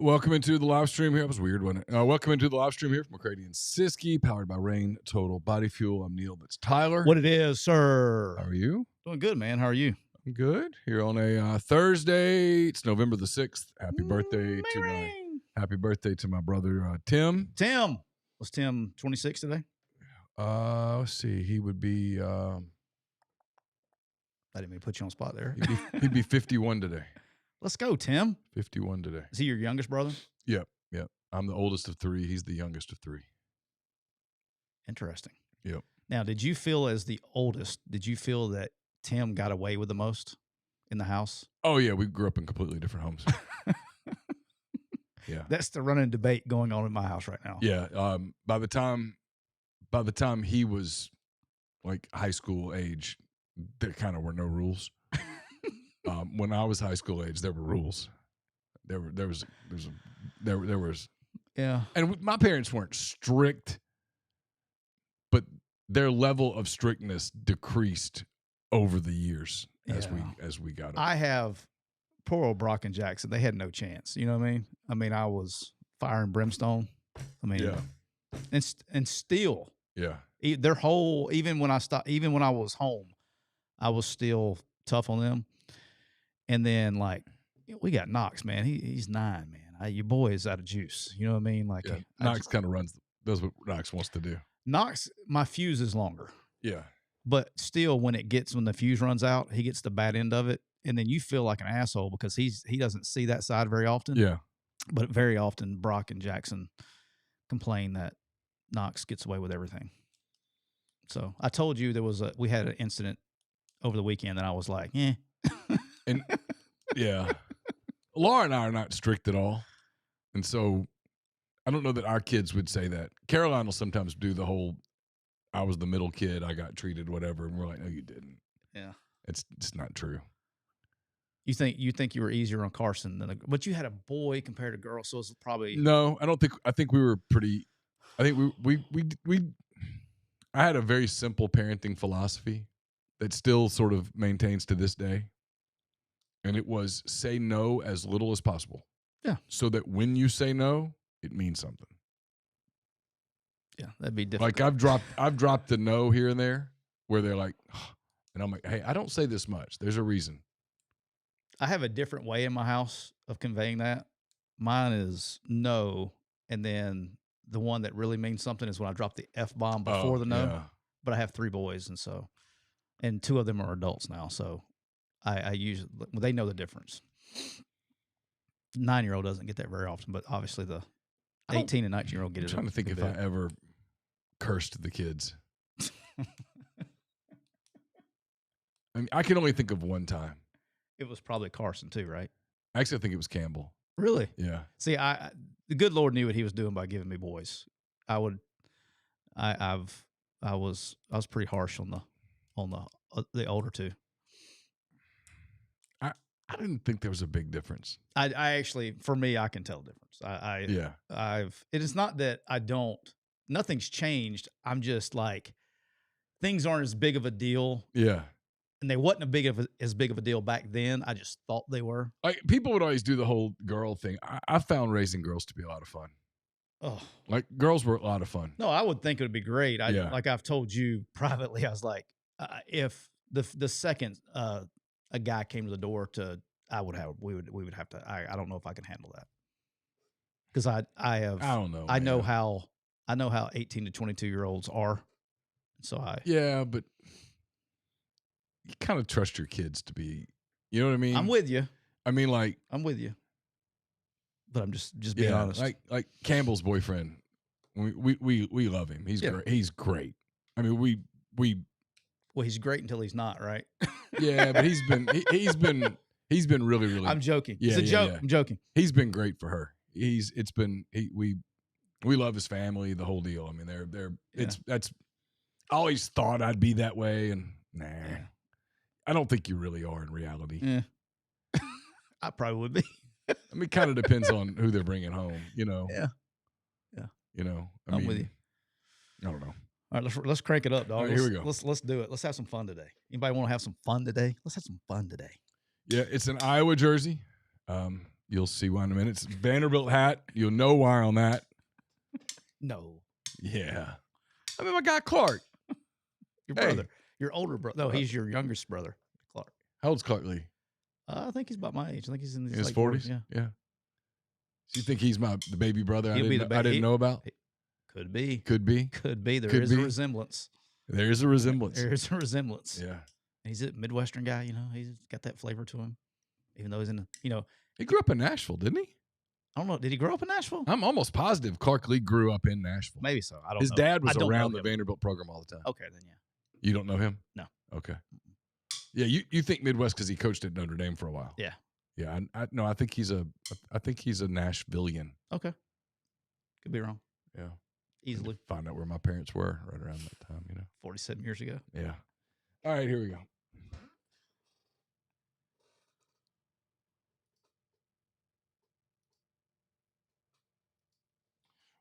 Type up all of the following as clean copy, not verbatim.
Welcome into the live stream here. That was weird, wasn't it? Welcome into the live stream here from McCready Siskey, powered by Rain Total Body Fuel. I'm Neal. That's Tyler. What it is, sir? How are you? Doing good, man. How are you? I'm good. Here on a Thursday. It's November the 6th. Happy birthday to my brother Tim. Tim. Was Tim 26 today? Let's see. He would be I didn't mean to put you on the spot there. he'd be 51 today. Let's go, Tim. 51 today. Is he your youngest brother? Yep. I'm the oldest of three. He's the youngest of three. Interesting. Yep. Now, did you feel as the oldest, did you feel that Tim got away with the most in the house? Oh, yeah. We grew up in completely different homes. Yeah. That's the running debate going on in my house right now. Yeah. By the time he was like high school age, there kind of were no rules. When I was high school age, there were rules. There was. Yeah. And my parents weren't strict, but their level of strictness decreased over the years as we got up. I have poor old Brock and Jackson. They had no chance. You know what I mean? I mean, I was fire and brimstone. I mean, yeah. And still, yeah. Their whole even when I was home, I was still tough on them. And then like we got Knox, man. He's 9, man. Your boy is out of juice. You know what I mean? Like Knox kind of does what Knox wants to do. Knox, my fuse is longer. Yeah. But still, when the fuse runs out, he gets the bad end of it, and then you feel like an asshole because he doesn't see that side very often. Yeah. But very often, Brock and Jackson complain that Knox gets away with everything. So I told you we had an incident over the weekend that I was like, eh. And yeah, Laura and I are not strict at all, and so I don't know that our kids would say that. Caroline will sometimes do the whole, "I was the middle kid, I got treated whatever," and we're like, "No, you didn't." Yeah, it's not true. You think you were easier on Carson but you had a boy compared to girls, so it's probably no. I don't think. I think we were pretty. I think we. I had a very simple parenting philosophy that still sort of maintains to this day. And it was say no as little as possible. Yeah. So that when you say no, it means something. Yeah, that'd be difficult. Like I've dropped the no here and there where they're like, and I'm like, hey, I don't say this much. There's a reason. I have a different way in my house of conveying that. Mine is no, and then the one that really means something is when I drop the F-bomb before the no. Yeah. But I have 3 boys, and 2 of them are adults now, so I usually they know the difference. 9-year-old doesn't get that very often, but obviously the 18 and 19-year-old get it. I'm trying to think if I ever cursed the kids. I mean, I can only think of one time. It was probably Carson too, right? Actually, I think it was Campbell. Really? Yeah. See, the good Lord knew what He was doing by giving me boys. I was pretty harsh on the older 2. I didn't think there was a big difference. I actually, for me, I can tell the difference. It is not that nothing's changed. I'm just like, things aren't as big of a deal. Yeah. And they wasn't as big of a deal back then. I just thought they were. Like people would always do the whole girl thing. I found raising girls to be a lot of fun. Oh, like girls were a lot of fun. No, I would think it would be great. Like I've told you privately, I was like, if the second a guy came to the door we would have to. I don't know if I can handle that because I don't know. I know how 18 to 22-year-olds are. So but you kind of trust your kids to be. You know what I mean? I'm with you. I mean, like I'm with you. But I'm just being honest. Like Campbell's boyfriend, we love him. He's great. He's great. I mean, well, he's great until he's not, right? Yeah, but he's been really, really. I'm joking. Yeah, it's a joke. Yeah. I'm joking. He's been great for her. We love his family, the whole deal. I mean, that's. I always thought I'd be that way, and nah, I don't think you really are in reality. Yeah, I probably would be. I mean, it kind of depends on who they're bringing home, you know. Yeah. You know, I'm with you. I don't know. All right, let's crank it up, dog. All right, here we go. Let's do it. Let's have some fun today. Anybody want to have some fun today? Let's have some fun today. Yeah, it's an Iowa jersey. You'll see why in a minute. It's Vanderbilt hat. You'll know why on that. No. Yeah. I mean, my guy Clark. Your brother. Your older brother. No, he's your youngest brother, Clark. How old's Clark Lee? I think he's about my age. I think he's in his, his 40s. Yeah. Yeah. So you think he's the baby brother I didn't know about? Could be. Could be. Could be. There is a resemblance. There is a resemblance. There is a resemblance. Yeah. He's a Midwestern guy, he's got that flavor to him. Even though he's in He grew up in Nashville, didn't he? I don't know. Did he grow up in Nashville? I'm almost positive Clark Lee grew up in Nashville. Maybe so. I don't know. His dad was around the Vanderbilt program all the time. Okay, then yeah. You don't know him? No. Okay. Yeah, you think Midwest because he coached at Notre Dame for a while. Yeah. Yeah. I think he's a Nashvilleian. Okay. Could be wrong. Yeah. Easily. Find out where my parents were right around that time, 47 years ago. Yeah. All right, here we go.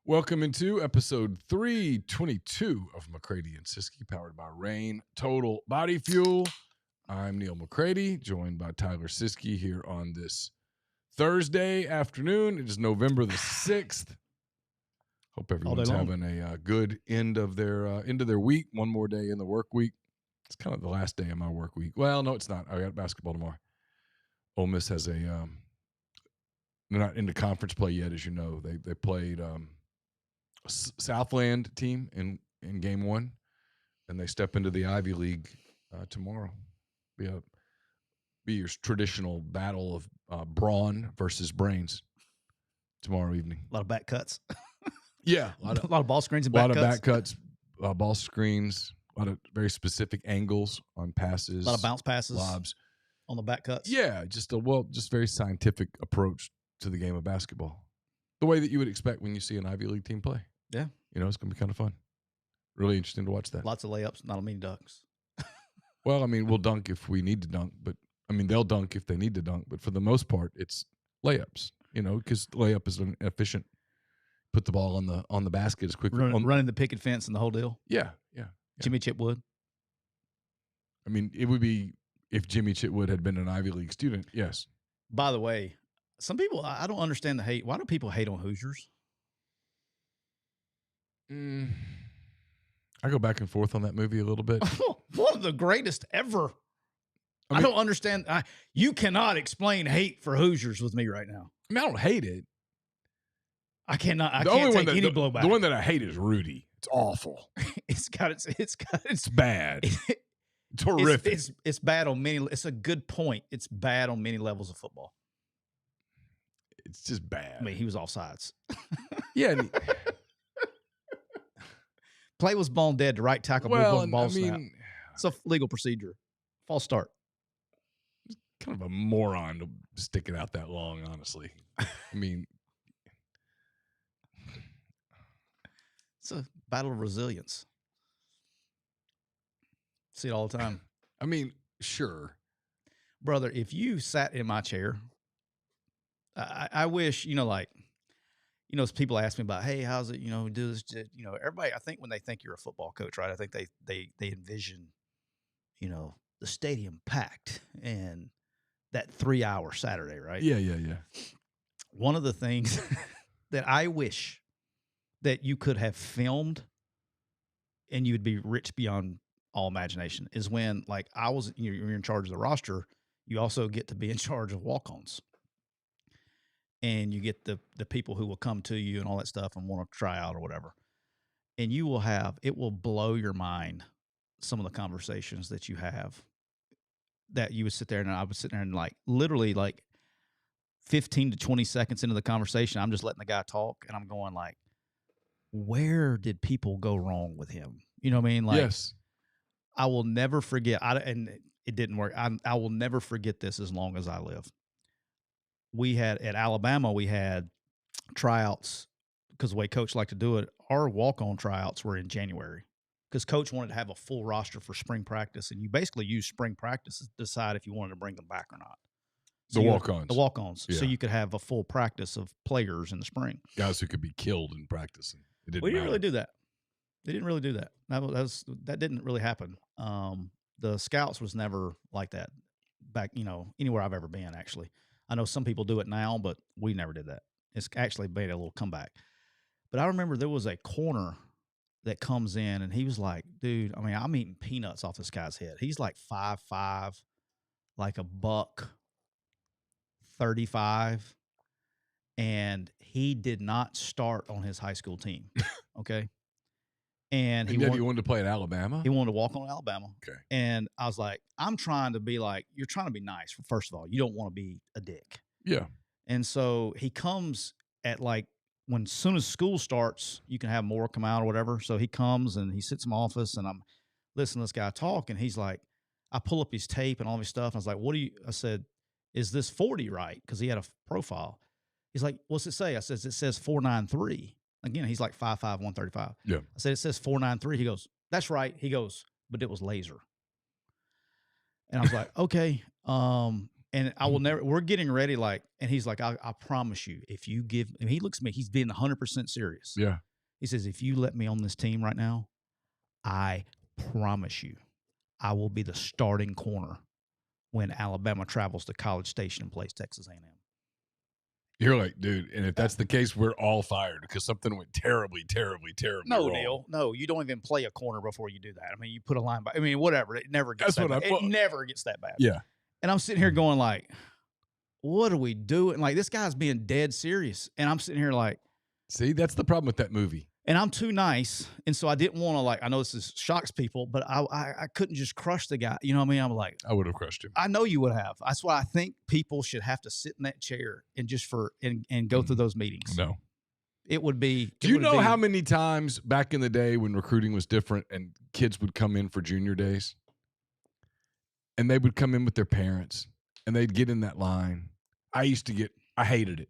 Welcome into episode 322 of McCready and Siskey, powered by Rain Total Body Fuel. I'm Neal McCready, joined by Tyler Siskey here on this Thursday afternoon. It is November the 6th. Hope everyone's having a good end of their week. One more day in the work week. It's kind of the last day of my work week. Well, no, it's not. I got basketball tomorrow. Ole Miss has they're not into conference play yet, as you know. They played Southland team in game 1, and they step into the Ivy League tomorrow. Be your traditional battle of brawn versus brains tomorrow evening. A lot of back cuts. Yeah, a lot of ball screens and back cuts. A lot of back cuts, ball screens, a lot of very specific angles on passes. A lot of bounce passes, lobs on the back cuts. Yeah, just very scientific approach to the game of basketball. The way that you would expect when you see an Ivy League team play. Yeah. It's going to be kind of fun. Really interesting to watch that. Lots of layups, not many dunks. Well, I mean, we'll dunk if we need to dunk, but they'll dunk if they need to dunk. But for the most part, it's layups, because layup is an efficient. Put the ball on the basket as quickly. Running the picket fence and the whole deal. Yeah. Jimmy Chitwood. I mean, it would be if Jimmy Chitwood had been an Ivy League student. Yes. By the way, some people, I don't understand the hate. Why do people hate on Hoosiers? I go back and forth on that movie a little bit. One of the greatest ever. I don't understand. You cannot explain hate for Hoosiers with me right now. I don't hate it. I cannot. I can't take any blowback. The one that I hate is Rudy. It's awful. It's bad. It's horrific. It's bad on many. It's a good point. It's bad on many levels of football. It's just bad. I mean, he was offsides. Yeah. Play was ball dead. The right tackle moved on the ball snap. It's a legal procedure. False start. Kind of a moron to stick it out that long, honestly. It's a battle of resilience. See it all the time. Sure. Brother, if you sat in my chair, I wish, people ask me about, hey, how's it, do this, everybody, I think when they think you're a football coach, right, I think they envision, the stadium packed and that 3-hour Saturday, right? Yeah. One of the things that I wish that you could have filmed and you would be rich beyond all imagination is when, like, you're in charge of the roster, you also get to be in charge of walk-ons. And you get the people who will come to you and all that stuff and want to try out or whatever. And it will blow your mind, some of the conversations that you have, that you would sit there and I would sit there and literally 15 to 20 seconds into the conversation, I'm just letting the guy talk and I'm going where did people go wrong with him? You know what I mean? Yes. I will never forget, and it didn't work. I will never forget this as long as I live. At Alabama, we had tryouts because the way Coach liked to do it, our walk-on tryouts were in January because Coach wanted to have a full roster for spring practice, and you basically use spring practice to decide if you wanted to bring them back or not. So the walk-ons. The walk-ons. Yeah. So you could have a full practice of players in the spring. Guys who could be killed in practice. We didn't really do that. They didn't really do that. That didn't really happen. The scouts was never like that back, anywhere I've ever been, actually. I know some people do it now, but we never did that. It's actually made a little comeback. But I remember there was a corner that comes in, and he was like, dude, I mean, I'm eating peanuts off this guy's head. He's like 5'5", like a $135, and he did not start on his high school team. Okay. And he wanted to play at Alabama? He wanted to walk on Alabama. Okay. And I was like, I'm trying to be like, you're trying to be nice. First of all, you don't want to be a dick. Yeah. And so he comes at like, soon as school starts, you can have more come out or whatever. So he comes and he sits in my office, and I'm listening to this guy talk, and he's like, I pull up his tape and all his stuff. And I was like, I said, is this 40 right? Because he had a profile. He's like, what's it say? I says, it says 493. Again, he's like 5'5", 135. Yeah. I said, it says 493. He goes, that's right. He goes, but it was laser. And I was like, okay. And I will never, we're getting ready, like, and he's like, I promise you, if you give, and he looks at me, he's being 100% serious. Yeah. He says, if you let me on this team right now, I promise you, I will be the starting corner when Alabama travels to College Station and plays Texas A&M. You're like, dude, and if that's the case, we're all fired because something went terribly, terribly, terribly wrong. No, Neal. No, you don't even play a corner before you do that. I mean, you put a line by. I mean, whatever. It never gets that bad. It never gets that bad. Yeah. And I'm sitting here going like, what are we doing? Like, this guy's being dead serious. And I'm sitting here like. See, that's the problem with that movie. And I'm too nice. And so I didn't want to, like, I know this shocks people, but I couldn't just crush the guy. You know what I mean? I'm like. I would have crushed him. I know you would have. That's why I think people should have to sit in that chair and and go through those meetings. No. It would be. Do you know how many times back in the day when recruiting was different and kids would come in for junior days and they would come in with their parents and they'd get in that line? I hated it.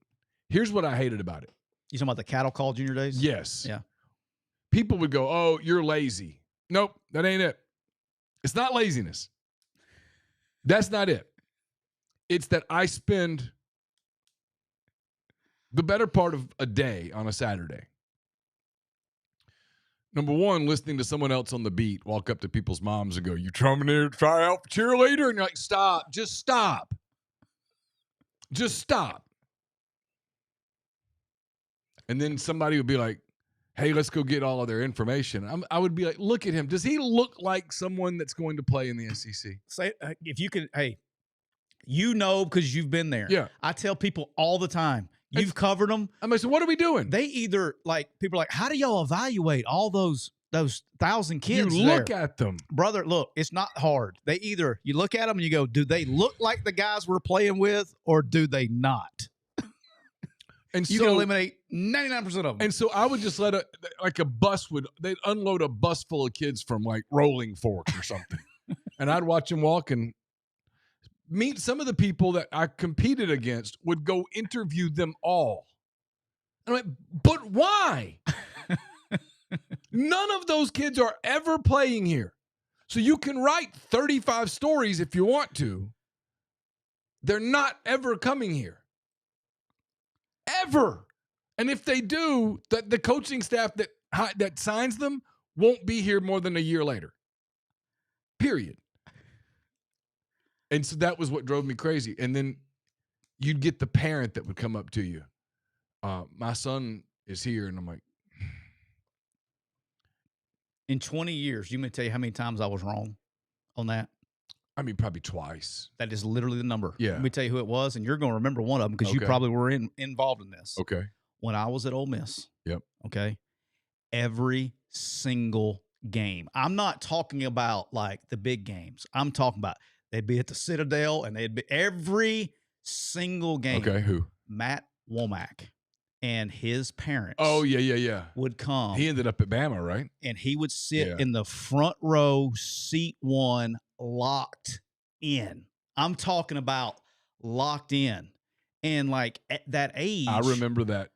Here's what I hated about it. You talking about the cattle call junior days? Yes. Yeah. People would go, oh, you're lazy. Nope, that ain't it. It's not laziness. That's not it. It's that I spend the better part of a day on a Saturday. Number one, listening to someone else on the beat walk up to people's moms and go, you coming here to try out for cheerleader? And you're like, stop. Just stop. Just stop. And then somebody would be like, hey, let's go get all of their information. I would be like, look at him. Does he look like someone that's going to play in the SEC? Say, if you could, hey, you know, because you've been there. Yeah. I tell people all the time, you've covered them. I'm like, so what are we doing? They either, like, people are like, how do y'all evaluate all those 1,000 kids? You look at them. Brother, look, it's not hard. You look at them and you go, do they look like the guys we're playing with or do they not? And you can eliminate 99% of them. And so I would just let they'd unload a bus full of kids from like Rolling Fork or something. And I'd watch them walk and meet some of the people that I competed against, would go interview them all. And I'm like, but why? None of those kids are ever playing here. So you can write 35 stories if you want to. They're not ever coming here. Ever. And if they do, the coaching staff that signs them won't be here more than a year later. Period. And so that was what drove me crazy. And then you'd get the parent that would come up to you. My son is here. And I'm like. In 20 years, you may tell you how many times I was wrong on that? I mean, probably twice. That is literally the number. Yeah. Let me tell you who it was, and you're going to remember one of them because you probably were involved in this. Okay. When I was at Ole Miss. Yep. Okay. Every single game. I'm not talking about like the big games. I'm talking about they'd be at the Citadel and they'd be every single game. Okay. Who? Matt Womack and his parents. Oh, yeah. Would come. He ended up at Bama, right? And he would sit in the front row, seat one, locked in. I'm talking about locked in. And like at that age. I remember that.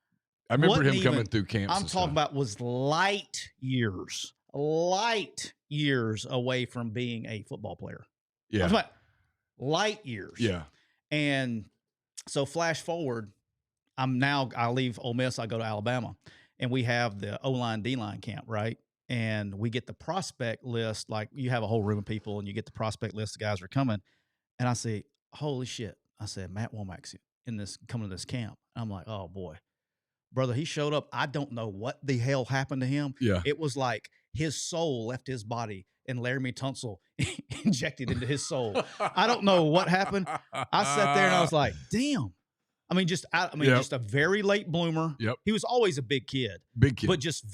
I remember him coming through camps. I'm talking about was light years away from being a football player. Yeah. I'm talking about light years. Yeah. And so flash forward, I leave Ole Miss, I go to Alabama, and we have the O-line, D-line camp, right? And we get the prospect list, like you have a whole room of people and you get the prospect list, the guys are coming. And I say, holy shit. I said, Matt Womack's coming to this camp. I'm like, oh boy, brother, he showed up. I don't know what the hell happened to him. Yeah. It was like his soul left his body and Laramie Tunsil injected into his soul. I don't know what happened. I sat there and I was like, damn. I mean, just a very late bloomer. Yep. He was always a big kid, but just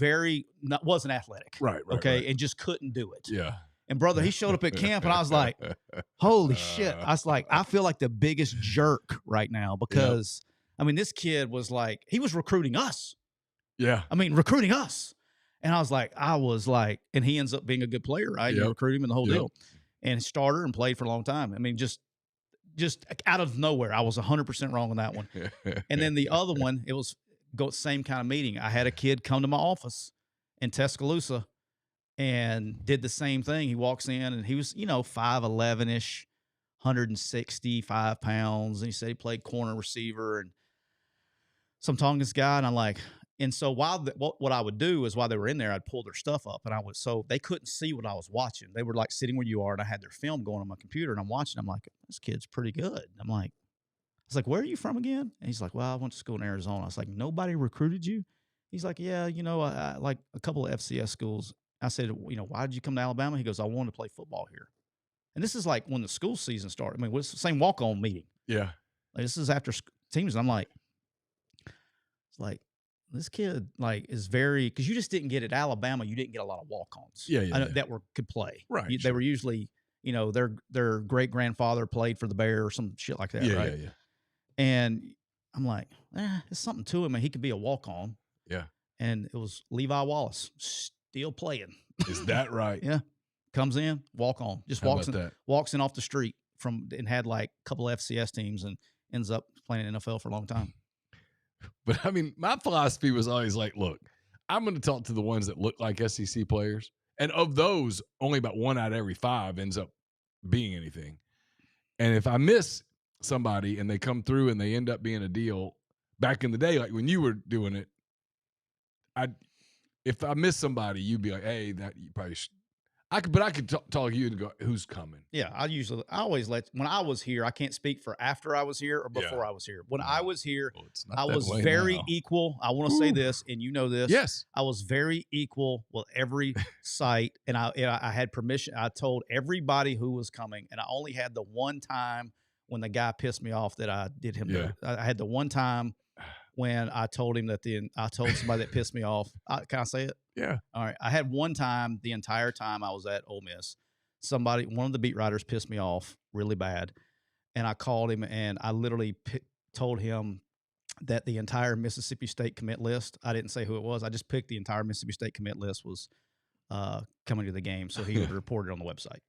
wasn't athletic. Right. Okay. And just couldn't do it. Yeah. And brother, he showed up at camp and I was like, holy shit. I was like, I feel like the biggest jerk right now because I mean, this kid was like, he was recruiting us. Yeah. I mean, recruiting us. And I was like, and he ends up being a good player, right? You recruit him and the whole deal. And starter and played for a long time. I mean, just out of nowhere, I was 100% wrong on that one. And then the other one, it was same kind of meeting. I had a kid come to my office in Tuscaloosa and did the same thing. He walks in and he was, 5'11-ish, 165 pounds. And he said he played corner receiver. And so I'm talking to this guy and I'm like, and so what I would do is while they were in there, I'd pull their stuff up and so they couldn't see what I was watching. They were like sitting where you are and I had their film going on my computer and I'm watching. I'm like, this kid's pretty good. I was like, where are you from again? And he's like, well, I went to school in Arizona. I was like, nobody recruited you? He's like, yeah, I like a couple of FCS schools. I said, why did you come to Alabama? He goes, I wanted to play football here. And this is like when the school season started. I mean, it's the same walk-on meeting. Yeah. Like, this is after teams. And I'm like, it's like, this kid is very, because you just didn't get at Alabama, you didn't get a lot of walk-ons that could play. Right. They were usually, their great grandfather played for the Bear or some shit like that. Right. Yeah. And I'm like, there's something to him, and he could be a walk-on. Yeah. And it was Levi Wallace still playing. Is that right? Yeah. Comes in, walk-on, just walks in off the street and had like a couple of FCS teams and ends up playing in NFL for a long time. But I mean, my philosophy was always like, look, I'm going to talk to the ones that look like SEC players. And of those, only about 1 out of every 5 ends up being anything. And if I miss somebody and they come through and they end up being a deal, back in the day, like when you were doing it, if I miss somebody, you'd be like, hey, that you probably should. I could talk to you and go, who's coming? Yeah, I always when I was here, I can't speak for after I was here or before I was here. When I was here, I was very equal. I want to say this, and you know this. Yes. I was very equal with every site, and I had permission. I told everybody who was coming, and I only had the one time when the guy pissed me off that I did him. Yeah. I had the one time when I told him I told somebody that pissed me off. Can I say it? Yeah. All right. I had one time the entire time I was at Ole Miss, one of the beat writers pissed me off really bad. And I called him and I literally told him that the entire Mississippi State commit list, I didn't say who it was. I just picked the entire Mississippi State commit list was coming to the game. So he would report it on the website.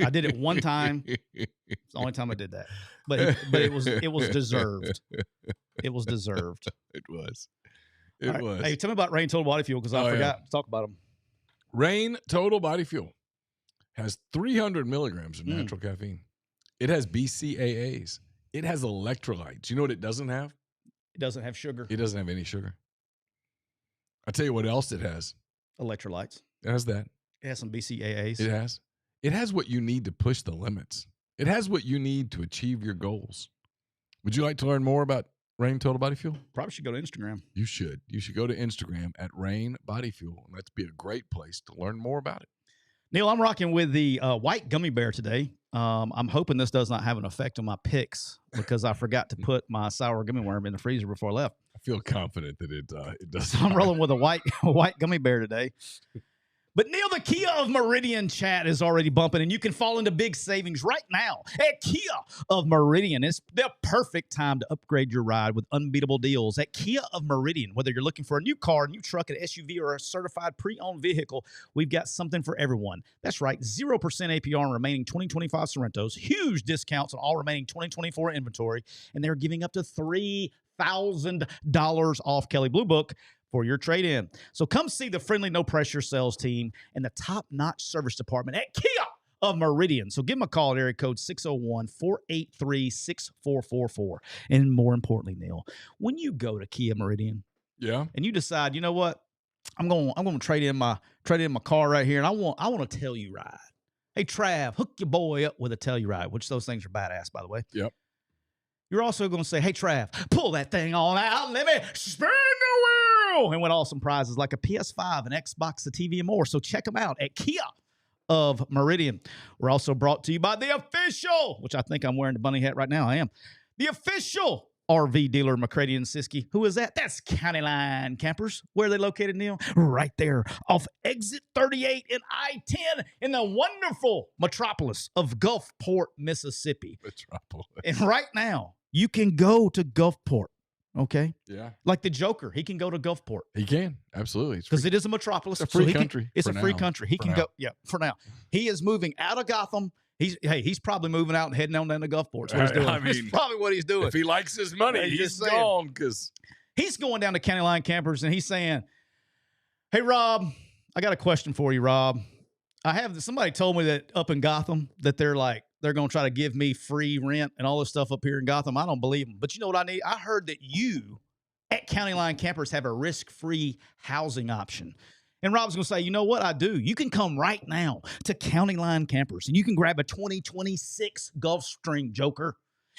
I did it one time. It's the only time I did that. But it was deserved. It was deserved. It was. Hey, tell me about Rain Total Body Fuel because I forgot to talk about them. Rain Total Body Fuel has 300 milligrams of natural caffeine. It has BCAAs. It has electrolytes. You know what it doesn't have? It doesn't have sugar. It doesn't have any sugar. I'll tell you what else it has. Electrolytes. It has that. It has some BCAAs. It has. It has what you need to push the limits. It has what you need to achieve your goals. Would you like to learn more about Rain Total Body Fuel? Probably should go to Instagram. You should. You should go to Instagram at Rain Body Fuel. And that'd be a great place to learn more about it. Neal, I'm rocking with the white gummy bear today. I'm hoping this does not have an effect on my picks because I forgot to put my sour gummy worm in the freezer before I left. I feel confident that it does. So I'm rolling with a white gummy bear today. But Neal, the Kia of Meridian chat is already bumping, and you can fall into big savings right now at Kia of Meridian. It's the perfect time to upgrade your ride with unbeatable deals at Kia of Meridian. Whether you're looking for a new car, a new truck, an SUV, or a certified pre-owned vehicle, we've got something for everyone. That's right, 0% APR on remaining 2025 Sorrentos, huge discounts on all remaining 2024 inventory, and they're giving up to $3,000 off Kelley Blue Book for your trade-in. So come see the friendly, no-pressure sales team and the top-notch service department at Kia of Meridian. So give them a call at area code 601-483-6444. And more importantly, Neal, when you go to Kia Meridian, and you decide, you know what, I'm going to trade in my car right here, and I want a Telluride. Hey, Trav, hook your boy up with a Telluride, which those things are badass, by the way. Yep. You're also going to say, hey, Trav, pull that thing on out. Let me spin the wheel. And win awesome prizes like a PS5, an Xbox, a TV, and more. So check them out at Kia of Meridian. We're also brought to you by the official, which I think I'm wearing the bunny hat right now. I am. The official RV dealer, McCready and Siskey. Who is that? That's County Line Campers. Where are they located, Neal? Right there off exit 38 and I-10 in the wonderful metropolis of Gulfport, Mississippi. Metropolis. And right now, you can go to Gulfport, okay? Yeah. Like the Joker, he can go to Gulfport. He can, absolutely. Because it is a metropolis. It's a free country. It's a free country. He can go, for now. He is moving out of Gotham. He's probably moving out and heading on down to Gulfport. That's what he's doing. I mean, that's probably what he's doing. If he likes his money, he's gone. Because he's going down to County Line Campers and he's saying, hey, Rob, I got a question for you, Rob. Somebody told me that up in Gotham that they're going to try to give me free rent and all this stuff up here in Gotham. I don't believe them. But you know what I need? I heard that you at County Line Campers have a risk-free housing option. And Rob's going to say, you know what? I do. You can come right now to County Line Campers and you can grab a 2026 Gulfstream Joker.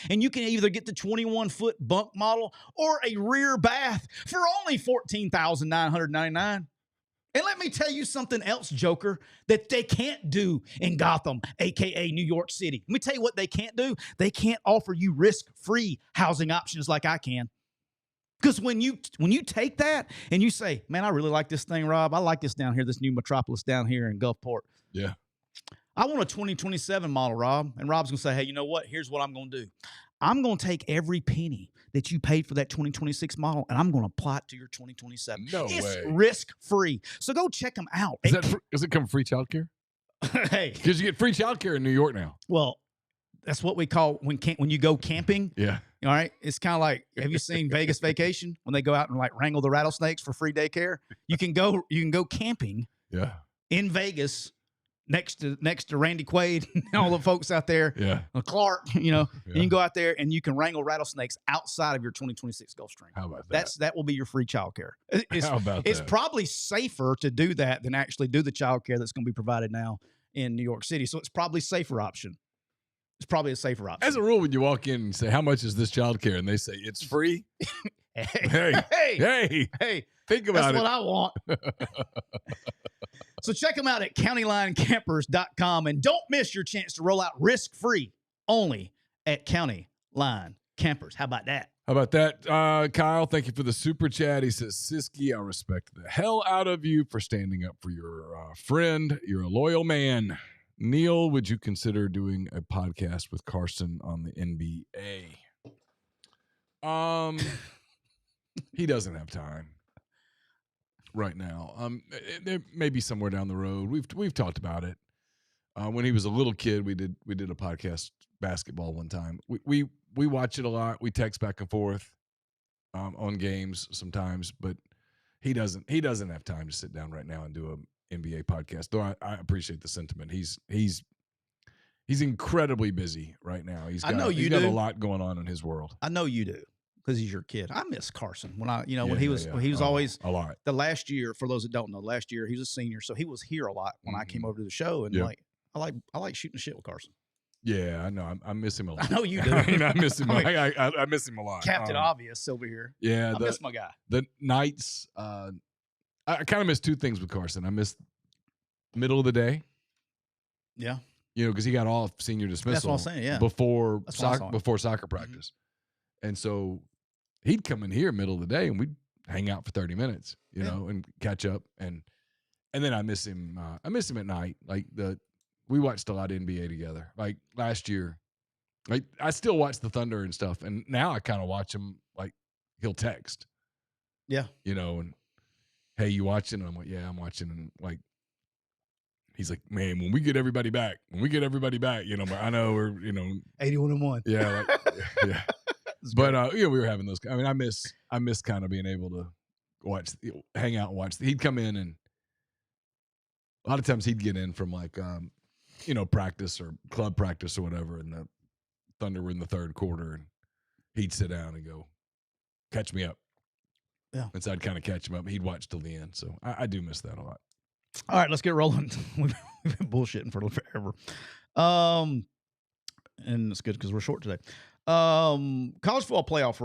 And you can either get the 21-foot bunk model or a rear bath for only $14,999. And let me tell you something else, Joker, that they can't do in Gotham, a.k.a. New York City. Let me tell you what they can't do. They can't offer you risk-free housing options like I can. Because when you take that and you say, man, I really like this thing, Rob. I like this down here, this new metropolis down here in Gulfport. Yeah. I want a 2027 model, Rob. And Rob's going to say, hey, you know what? Here's what I'm going to do. I'm going to take every penny that you paid for that 2026 model, and I'm going to apply it to your 2027. No it's way. Risk-free. So go check them out. Does it come free childcare? Hey. Because you get free childcare in New York now. Well, that's what we call when you go camping. Yeah. All right. It's kind of like, have you seen Vegas Vacation when they go out and like wrangle the rattlesnakes for free daycare? You can go camping. Yeah. In Vegas next to Randy Quaid and all the folks out there. Yeah. Clark, and you can go out there and you can wrangle rattlesnakes outside of your 2026 Gulfstream. How about that? That will be your free childcare. How about it's that? probably safer to do that than actually do the childcare that's going to be provided now in New York City. So it's probably a safer option. It's probably a safer option. As a rule, when you walk in and say, how much is this childcare? And they say, it's free. Hey, think about it. That's what I want. So check them out at countylinecampers.com and don't miss your chance to roll out risk-free only at County Line Campers. How about that? How about that? Kyle, thank you for the super chat. He says, Siskey, I respect the hell out of you for standing up for your friend. You're a loyal man. Neal, would you consider doing a podcast with Carson on the NBA? He doesn't have time right now. There may be somewhere down the road. We've talked about it. When he was a little kid, we did a podcast basketball one time. We watch it a lot. We text back and forth on games sometimes, but he doesn't have time to sit down right now and do a NBA podcast, though I appreciate the sentiment. He's incredibly busy right now. He's got a lot going on in his world. I know you do because he's your kid. I miss Carson when he was always a lot. The last year, for those that don't know, last year he was a senior, so he was here a lot when I came over to the show, and I like shooting the shit with Carson. Yeah, I know. I miss him a lot. I know you do. I miss him. I miss him a lot. Captain Obvious over here. Yeah, I miss my guy. The nights. I kind of miss two things with Carson. I miss middle of the day. Yeah. Because he got off senior dismissal. That's what I'm saying, yeah. Before soccer practice. Mm-hmm. And so he'd come in here middle of the day and we'd hang out for 30 minutes, and catch up. And then I miss him. I miss him at night. Like we watched a lot of NBA together. Like last year, like I still watch the Thunder and stuff. And now I kind of watch him, like he'll text. Yeah. And hey, you watching? And I'm like, yeah, I'm watching. And like, he's like, man, when we get everybody back, but I know we're, 81-1. Yeah. Yeah. But, we were having those. I mean, I miss kind of being able to hang out and watch. He'd come in and a lot of times he'd get in from like, practice or club practice or whatever. And the Thunder were in the third quarter and he'd sit down and go, catch me up. Yeah. And so I'd kind of catch him up. He'd watch till the end. So I do miss that a lot. All right, let's get rolling. We've been bullshitting for forever. And it's good because we're short today. College football playoff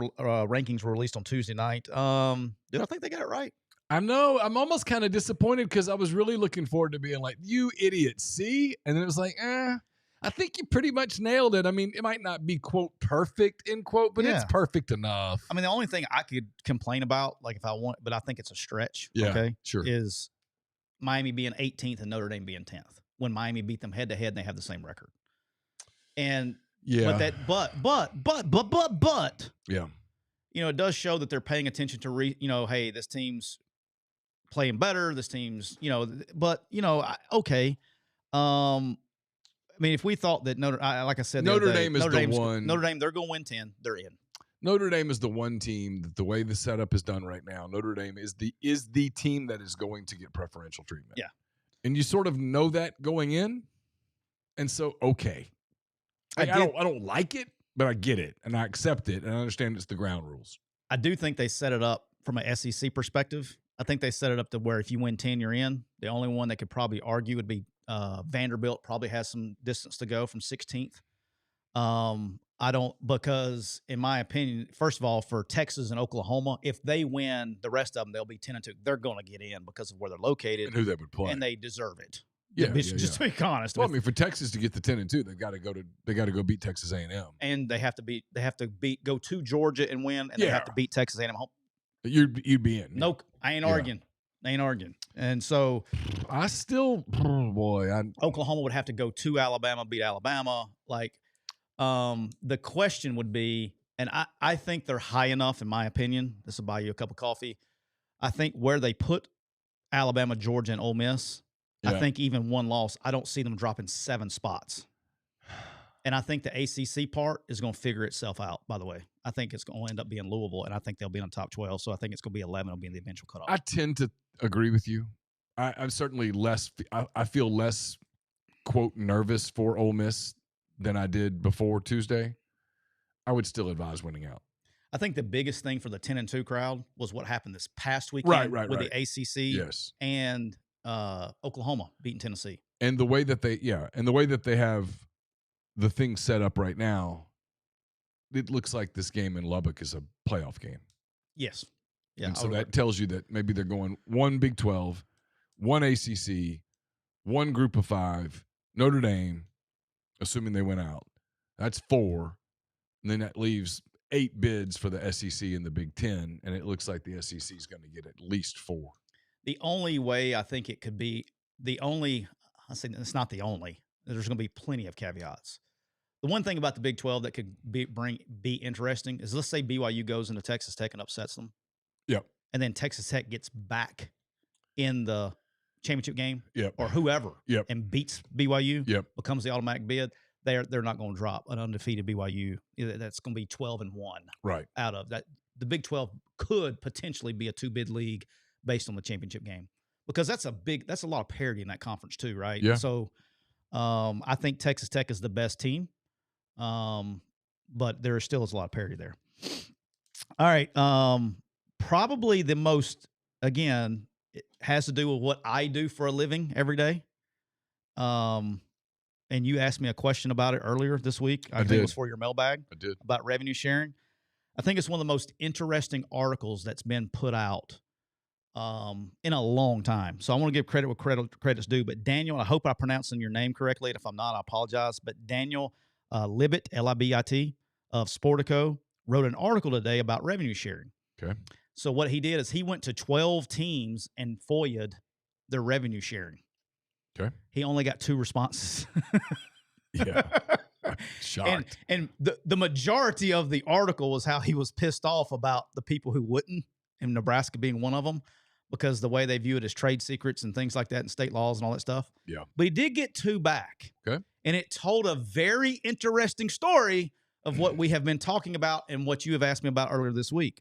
rankings were released on Tuesday night. Did I think they got it right? I know. I'm almost kind of disappointed because I was really looking forward to being like, you idiot, see? And then it was like, I think you pretty much nailed it. I mean, it might not be, quote, perfect, end quote, but it's perfect enough. I mean, the only thing I could complain about, like if I want, but I think it's a stretch, is Miami being 18th and Notre Dame being 10th when Miami beat them head-to-head and they have the same record. And but yeah, it does show that they're paying attention to hey, this team's playing better. This team's okay. I mean, if we thought that like I said, Notre Dame is the one. Notre Dame, they're going to win 10. They're in. Notre Dame is the one team that the way the setup is done right now, Notre Dame is the team that is going to get preferential treatment. Yeah, and you sort of know that going in, and so okay. I don't like it, but I get it, and I accept it, and I understand it's the ground rules. I do think they set it up from an SEC perspective. I think they set it up to where if you win 10, you're in. The only one that could probably argue would be Vanderbilt. Probably has some distance to go from 16th. Because in my opinion, first of all, for Texas and Oklahoma, if they win the rest of them, they'll be 10-2. They're going to get in because of where they're located and who they would play, and they deserve it. Just to be honest. Well, I mean, for Texas to get the 10-2, they got to go beat Texas A&M, and they have to go to Georgia and win, and they have to beat Texas A&M home. You'd be in. No, I ain't arguing. I ain't arguing. And so, I still, Oklahoma would have to go to Alabama, beat Alabama. Like, the question would be, and I think they're high enough, in my opinion. This will buy you a cup of coffee. I think where they put Alabama, Georgia, and Ole Miss. I think even one loss, I don't see them dropping 7 spots. And I think the ACC part is going to figure itself out, by the way. I think it's going to end up being Louisville, and I think they'll be in the top 12. So I think it's going to be 11. It'll be in the eventual cutoff. I tend to agree with you. I'm certainly less – I feel less, quote, nervous for Ole Miss than I did before Tuesday. I would still advise winning out. I think the biggest thing for the 10-2 crowd was what happened this past weekend with the ACC and Oklahoma beating Tennessee. And the way that they have the thing set up right now, it looks like this game in Lubbock is a playoff game. Yes. Yeah. And so that tells you that maybe they're going one Big 12, one ACC, one Group of 5, Notre Dame, assuming they went out. That's 4. And then that leaves 8 bids for the SEC and the Big 10, and it looks like the SEC is going to get at least 4. The only way I think it could be I say it's not the only. There's going to be plenty of caveats. The one thing about the Big 12 that could be interesting is, let's say BYU goes into Texas Tech and upsets them. Yep. And then Texas Tech gets back in the championship game, or whoever, and beats BYU, becomes the automatic bid. They're not going to drop an undefeated BYU. That's going to be 12-1. Right. Out of that, the Big 12 could potentially be a 2-bid league based on the championship game, because that's a lot of parity in that conference too, right? Yeah. So, I think Texas Tech is the best team, but there still is a lot of parity there. All right. Probably the most, again, it has to do with what I do for a living every day. And you asked me a question about it earlier this week. I think it was for your mailbag. I did. About revenue sharing. I think it's one of the most interesting articles that's been put out in a long time. So I want to give credit where credit's due. But Daniel, I hope I'm pronouncing your name correctly. And if I'm not, I apologize. But Daniel Libit, Libit, of Sportico, wrote an article today about revenue sharing. Okay. So what he did is he went to 12 teams and FOIA'd their revenue sharing. Okay. He only got 2 responses. Yeah. Shocked. And the majority of the article was how he was pissed off about the people who wouldn't, and Nebraska being one of them, because the way they view it as trade secrets and things like that and state laws and all that stuff. Yeah. But he did get 2 back. Okay. And it told a very interesting story of what we have been talking about and what you have asked me about earlier this week.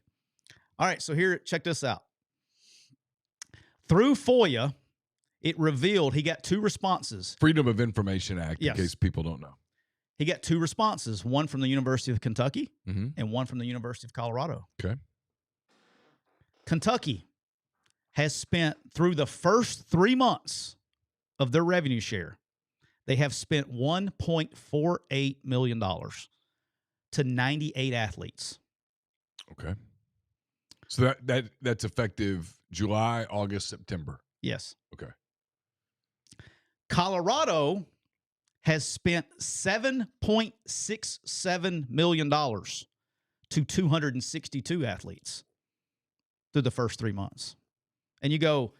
All right, so here, check this out. Through FOIA, it revealed he got 2 responses. Freedom of Information Act, in case people don't know. He got 2 responses, one from the University of Kentucky and one from the University of Colorado. Okay. Kentucky has spent, through the first 3 months of their revenue share, they have spent $1.48 million to 98 athletes. Okay. So that's effective July, August, September. Yes. Okay. Colorado has spent $7.67 million to 262 athletes through the first 3 months. And you go,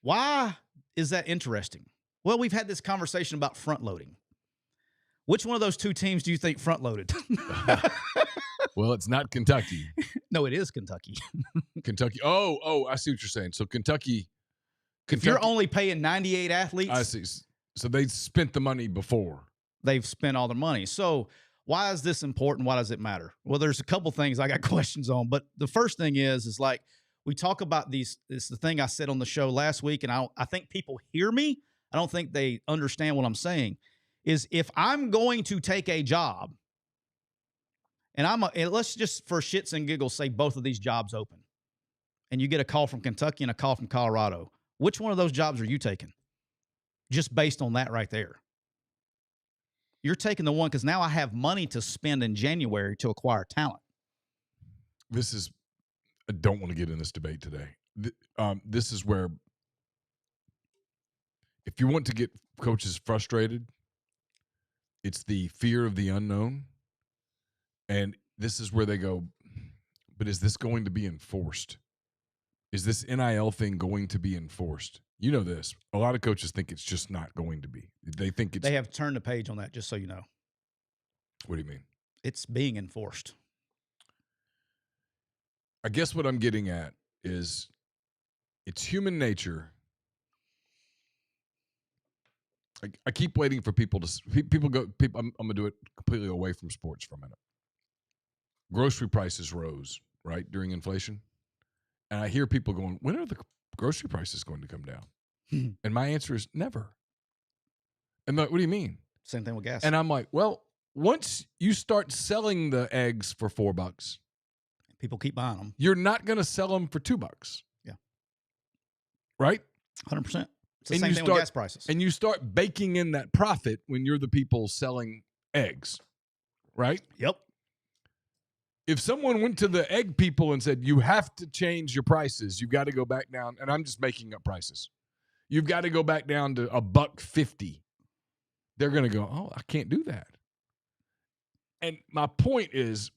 why is that interesting? Well, we've had this conversation about front loading. Which one of those two teams do you think front loaded? Well, it's not Kentucky. No, it is Kentucky. Kentucky. Oh, I see what you're saying. So Kentucky. If you're only paying 98 athletes. I see. So they spent the money before. They've spent all their money. So why is this important? Why does it matter? Well, there's a couple things I got questions on. But the first thing is like we talk about these. It's the thing I said on the show last week, and I think people hear me. I don't think they understand what I'm saying. Is if I'm going to take a job, and let's just for shits and giggles say both of these jobs open, and you get a call from Kentucky and a call from Colorado, which one of those jobs are you taking? Just based on that right there. You're taking the one because now I have money to spend in January to acquire talent. I don't want to get in this debate today. This is where if you want to get coaches frustrated, it's the fear of the unknown. And this is where they go, but is this going to be enforced? Is this NIL thing going to be enforced? You know this. A lot of coaches think it's just not going to be. They think it's... They have turned the page on that, just so you know. What do you mean? It's being enforced. I guess what I'm getting at is it's human nature. I keep waiting for people to... I'm going to do it completely away from sports for a minute. Grocery prices rose, right, during inflation. And I hear people going, when are the grocery prices going to come down? And my answer is never. And like, what do you mean? Same thing with gas. And I'm like, well, once you start selling the eggs for $4, people keep buying them. You're not going to sell them for $2. Yeah. Right? 100%. It's the same thing with gas prices. And you start baking in that profit when you're the people selling eggs. Right? Yep. If someone went to the egg people and said, you have to change your prices, you've got to go back down, and I'm just making up prices. You've got to go back down to $1.50. They're going to go, oh, I can't do that. And my point is,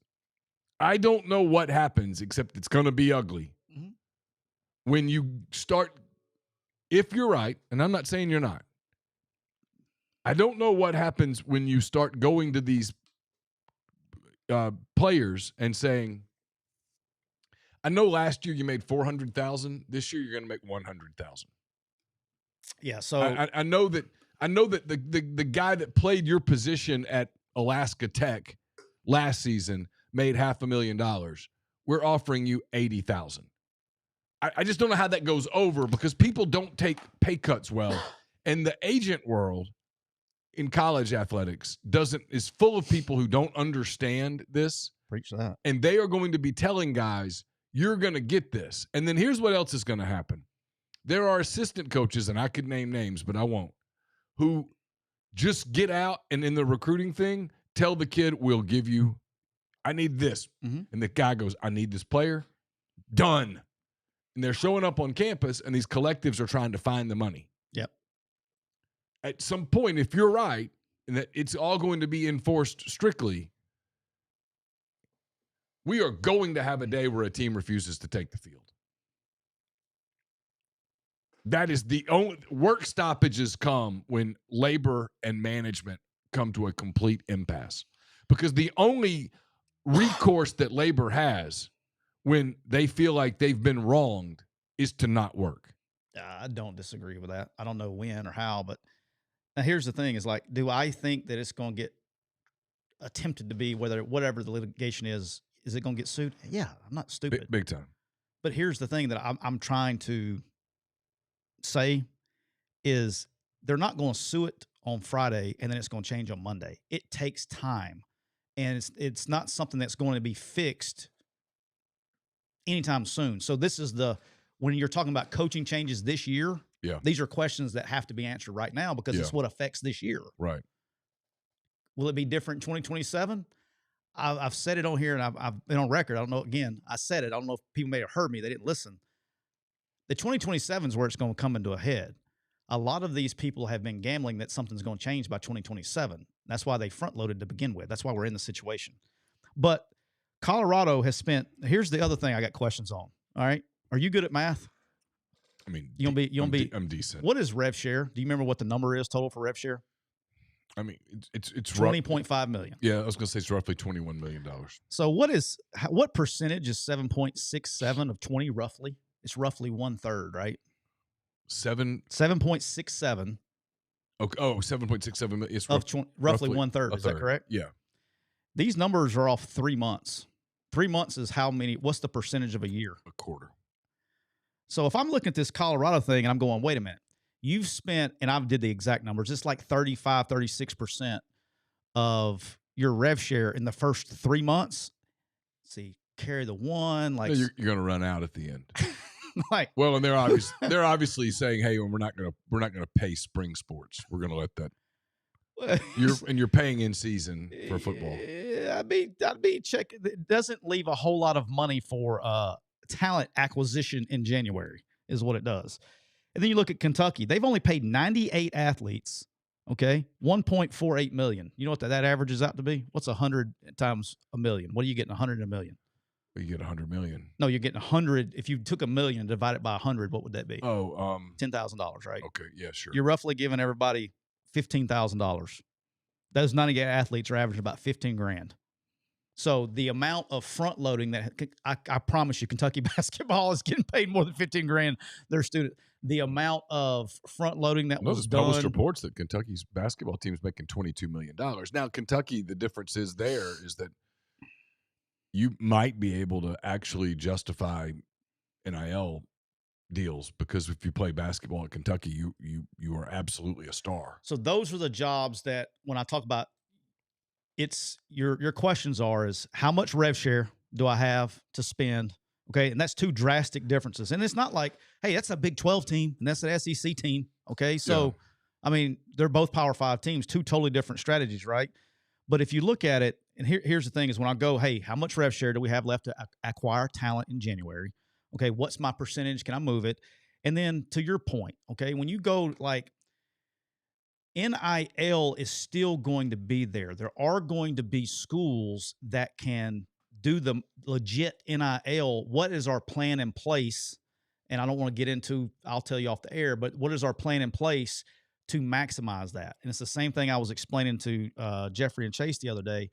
I don't know what happens, except it's going to be ugly. Mm-hmm. When you start, if you're right, and I'm not saying you're not, I don't know what happens when you start going to these players and saying, I know last year you made $400,000. This year you're going to make $100,000. Yeah. So I know that the guy that played your position at Alaska Tech last season made $500,000. We're offering you $80,000. I just don't know how that goes over because people don't take pay cuts well, and the agent world in college athletics is full of people who don't understand this. Preach that. And they are going to be telling guys, you're going to get this. And then here's what else is going to happen. There are assistant coaches, and I could name names, but I won't, who just get out and in the recruiting thing, tell the kid, we'll give you, I need this. Mm-hmm. And the guy goes, I need this player. Done. And they're showing up on campus, and these collectives are trying to find the money. Yep. At some point, if you're right, and that it's all going to be enforced strictly, we are going to have a day where a team refuses to take the field. That is the only work stoppages come when labor and management come to a complete impasse. Because the only recourse that labor has when they feel like they've been wronged is to not work. I don't disagree with that. I don't know when or how, but now here's the thing is like, do I think that it's going to get attempted to be whatever the litigation is it going to get sued? Yeah, I'm not stupid. Big time. But here's the thing that I'm trying to say is they're not going to sue it on Friday and then it's going to change on Monday. It takes time, and it's not something that's going to be fixed anytime soon. So this is when you're talking about coaching changes this year, these are questions that have to be answered right now because it's what affects this year. Right. Will it be different in 2027? I've said it on here, and I've been on record. I don't know. Again, I said it. I don't know if people may have heard me. They didn't listen. The 2027 is where it's going to come into a head. A lot of these people have been gambling that something's going to change by 2027. That's why they front loaded to begin with. That's why we're in the situation. But Colorado has spent. Here's the other thing I got questions on. All right, are you good at math? I mean, I'm decent. What is rev share? Do you remember what the number is total for rev share? I mean, it's $20.5 million. Yeah, I was going to say it's roughly $21 million. So what percentage is 7.67 of 20 roughly? It's roughly 1/3, right? 7.67. Okay. Oh, 7.67 million. It's roughly 1/3. Is that correct? Yeah. These numbers are off 3 months. 3 months is how many? What's the percentage of a year? A quarter. So if I'm looking at this Colorado thing and I'm going, wait a minute, you've spent, and I did the exact numbers, it's like 35, 36% of your rev share in the first 3 months. Let's see, carry the one. Like you're going to run out at the end. Like, well, and they're obviously saying, hey, we're not going to pay spring sports. We're going to let that. You're paying in season for football. I'd be check. It doesn't leave a whole lot of money for talent acquisition in January, is what it does. And then you look at Kentucky; they've only paid 98 athletes. Okay, $1.48 million. You know what that averages out to be? What's 100 times a million? What are you getting? 100 in a million? Well, you get 100 million. No, you're getting 100. If you took $1 million and divided by 100, what would that be? Oh, $10,000, right? Okay, yeah, sure. You're roughly giving everybody $15,000. Those 98 athletes are averaging about $15,000. So the amount of front loading that I promise you, Kentucky basketball is getting paid more than $15,000. Their student, the amount of front loading that was done. Published reports that Kentucky's basketball team is making $22 million. Now, Kentucky, the difference is that you might be able to actually justify NIL deals because if you play basketball at Kentucky, you are absolutely a star. So those are the jobs that when I talk about. It's your questions is how much rev share do I have to spend? Okay. And that's two drastic differences. And it's not like, hey, that's a Big 12 team and that's an SEC team. Okay. So, yeah. I mean, they're both Power 5 teams, two totally different strategies, right? But if you look at it, and here's the thing is when I go, hey, how much rev share do we have left to acquire talent in January? Okay. What's my percentage? Can I move it? And then to your point, okay, when you go like, NIL is still going to be there. There are going to be schools that can do the legit NIL. What is our plan in place? And I don't want to get into, I'll tell you off the air, but what is our plan in place to maximize that? And it's the same thing I was explaining to Jeffrey and Chase the other day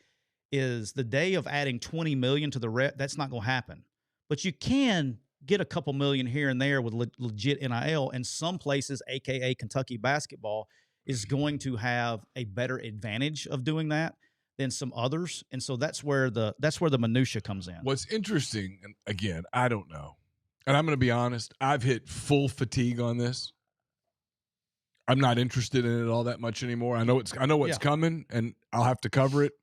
is the day of adding 20 million to the rep. That's not going to happen, but you can get a couple million here and there with legit NIL, and some places, AKA Kentucky basketball, is going to have a better advantage of doing that than some others. And so that's where the minutia comes in. What's interesting, and again, I don't know. And I'm going to be honest, I've hit full fatigue on this. I'm not interested in it all that much anymore. I know what's coming and I'll have to cover it.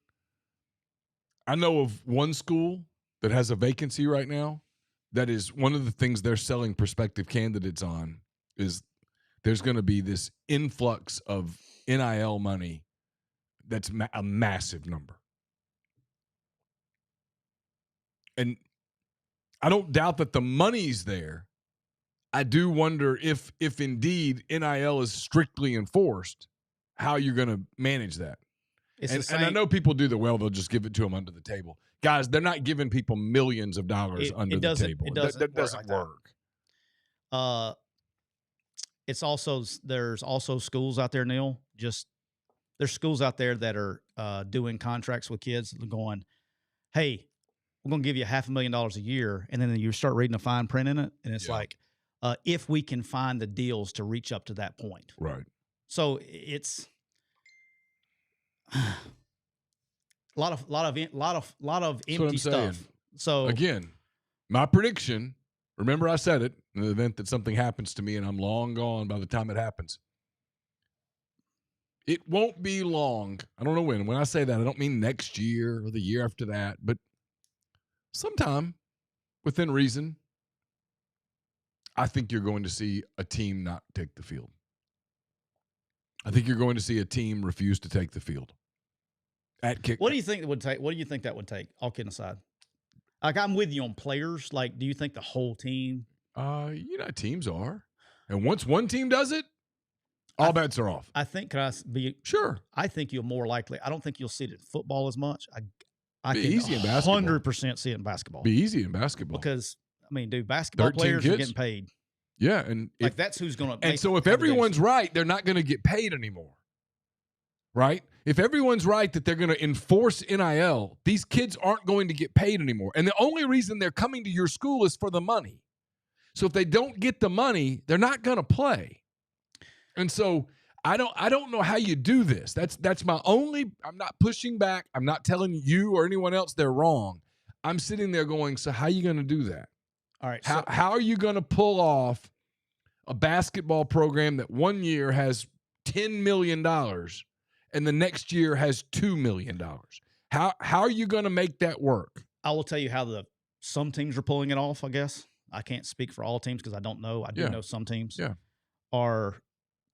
I know of one school that has a vacancy right now that is one of the things they're selling prospective candidates on is there's going to be this influx of NIL money that's a massive number. And I don't doubt that the money's there. I do wonder if indeed NIL is strictly enforced, how you're going to manage that. And I know people do they'll just give it to them under the table. Guys, they're not giving people millions of dollars under the table. That doesn't work. There's also schools out there, Neal. There's schools out there that are doing contracts with kids going, hey, we're going to give you $500,000 a year. And then you start reading the fine print in it. And it's like, if we can find the deals to reach up to that point. Right. So it's a lot of empty stuff. So again, my prediction, remember I said it, in the event that something happens to me and I'm long gone by the time it happens. It won't be long. I don't know when. When I say that, I don't mean next year or the year after that, but sometime within reason, I think you're going to see a team not take the field. I think you're going to see a team refuse to take the field. At kick. What do you think it would take? What do you think that would take? All kidding aside. Like, I'm with you on players. Like, do you think the whole team? Teams are. And once one team does it, all bets are off. I think, can I be? Sure. I think you're more likely. I don't think you'll see it in football as much. I can easy in basketball. 100% see it in basketball. Be easy in basketball. Because, dude, basketball players are getting paid. Yeah. And that's who's going to. And so if everyone's right, they're not going to get paid anymore. Right? If everyone's right that they're going to enforce NIL, these kids aren't going to get paid anymore. And the only reason they're coming to your school is for the money. So if they don't get the money, they're not going to play. And so I don't know how you do this. That's my only. I'm not pushing back. I'm not telling you or anyone else they're wrong. I'm sitting there going, so how are you going to do that? All right. How are you going to pull off a basketball program that one year has $10 million and the next year has $2 million? How are you going to make that work? I will tell you how some teams are pulling it off, I guess. I can't speak for all teams because I don't know. I do know some teams are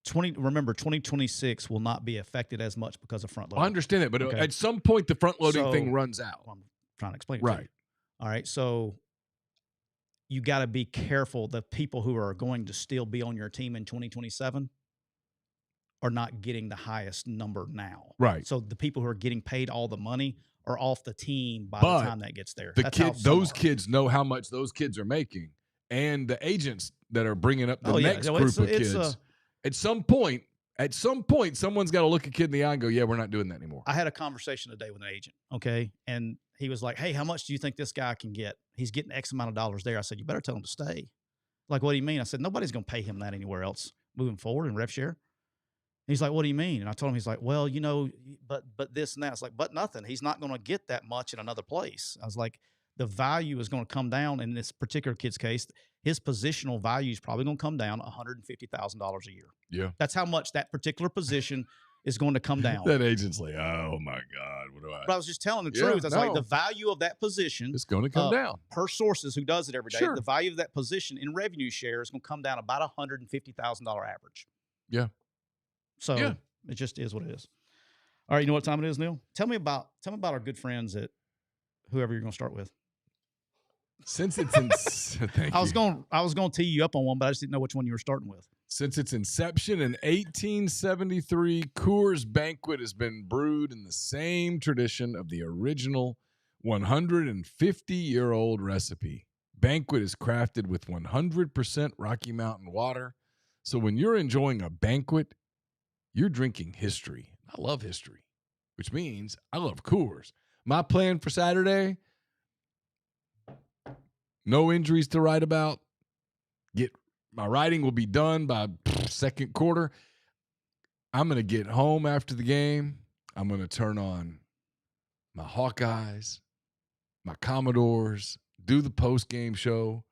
2026 will not be affected as much because of front loading. I understand that, but at some point the front loading thing runs out. I'm trying to explain it right. to you. All right. So you got to be careful. The people who are going to still be on your team in 2027 are not getting the highest number now. Right. So the people who are getting paid all the money are off the team by the time that gets there. Those kids know how much those kids are making, and the agents that are bringing up the next group of kids. At some point, someone's got to look a kid in the eye and go, yeah, we're not doing that anymore. I had a conversation today with an agent, okay? And he was like, hey, how much do you think this guy can get? He's getting X amount of dollars there. I said, you better tell him to stay. Like, what do you mean? I said, nobody's going to pay him that anywhere else moving forward in rev share. And he's like, what do you mean? And I told him, he's like, well, but this and that. It's like, but nothing. He's not going to get that much in another place. I was like, the value is going to come down in this particular kid's case. His positional value is probably going to come down $150,000 a year. Yeah. That's how much that particular position is going to come down. That agent's like, oh my God, what do I? But I was just telling the truth. I was like, the value of that position is going to come down. Per sources who does it every day, Sure. the value of that position in revenue share is going to come down about $150,000 average. Yeah. So it just is what it is. All right, you know what time it is, Neal? Tell me about our good friends at whoever you're going to start with. Since it's thank I was going to tee you up on one, but I just didn't know which one you were starting with. Since its inception in 1873, Coors Banquet has been brewed in the same tradition of the original 150-year-old recipe. Banquet is crafted with 100% Rocky Mountain water. So when you're enjoying a banquet, you're drinking history. I love history, which means I love Coors. My plan for Saturday, no injuries to write about. My writing will be done by second quarter. I'm going to get home after the game. I'm going to turn on my Hawkeyes, my Commodores, do the post-game show,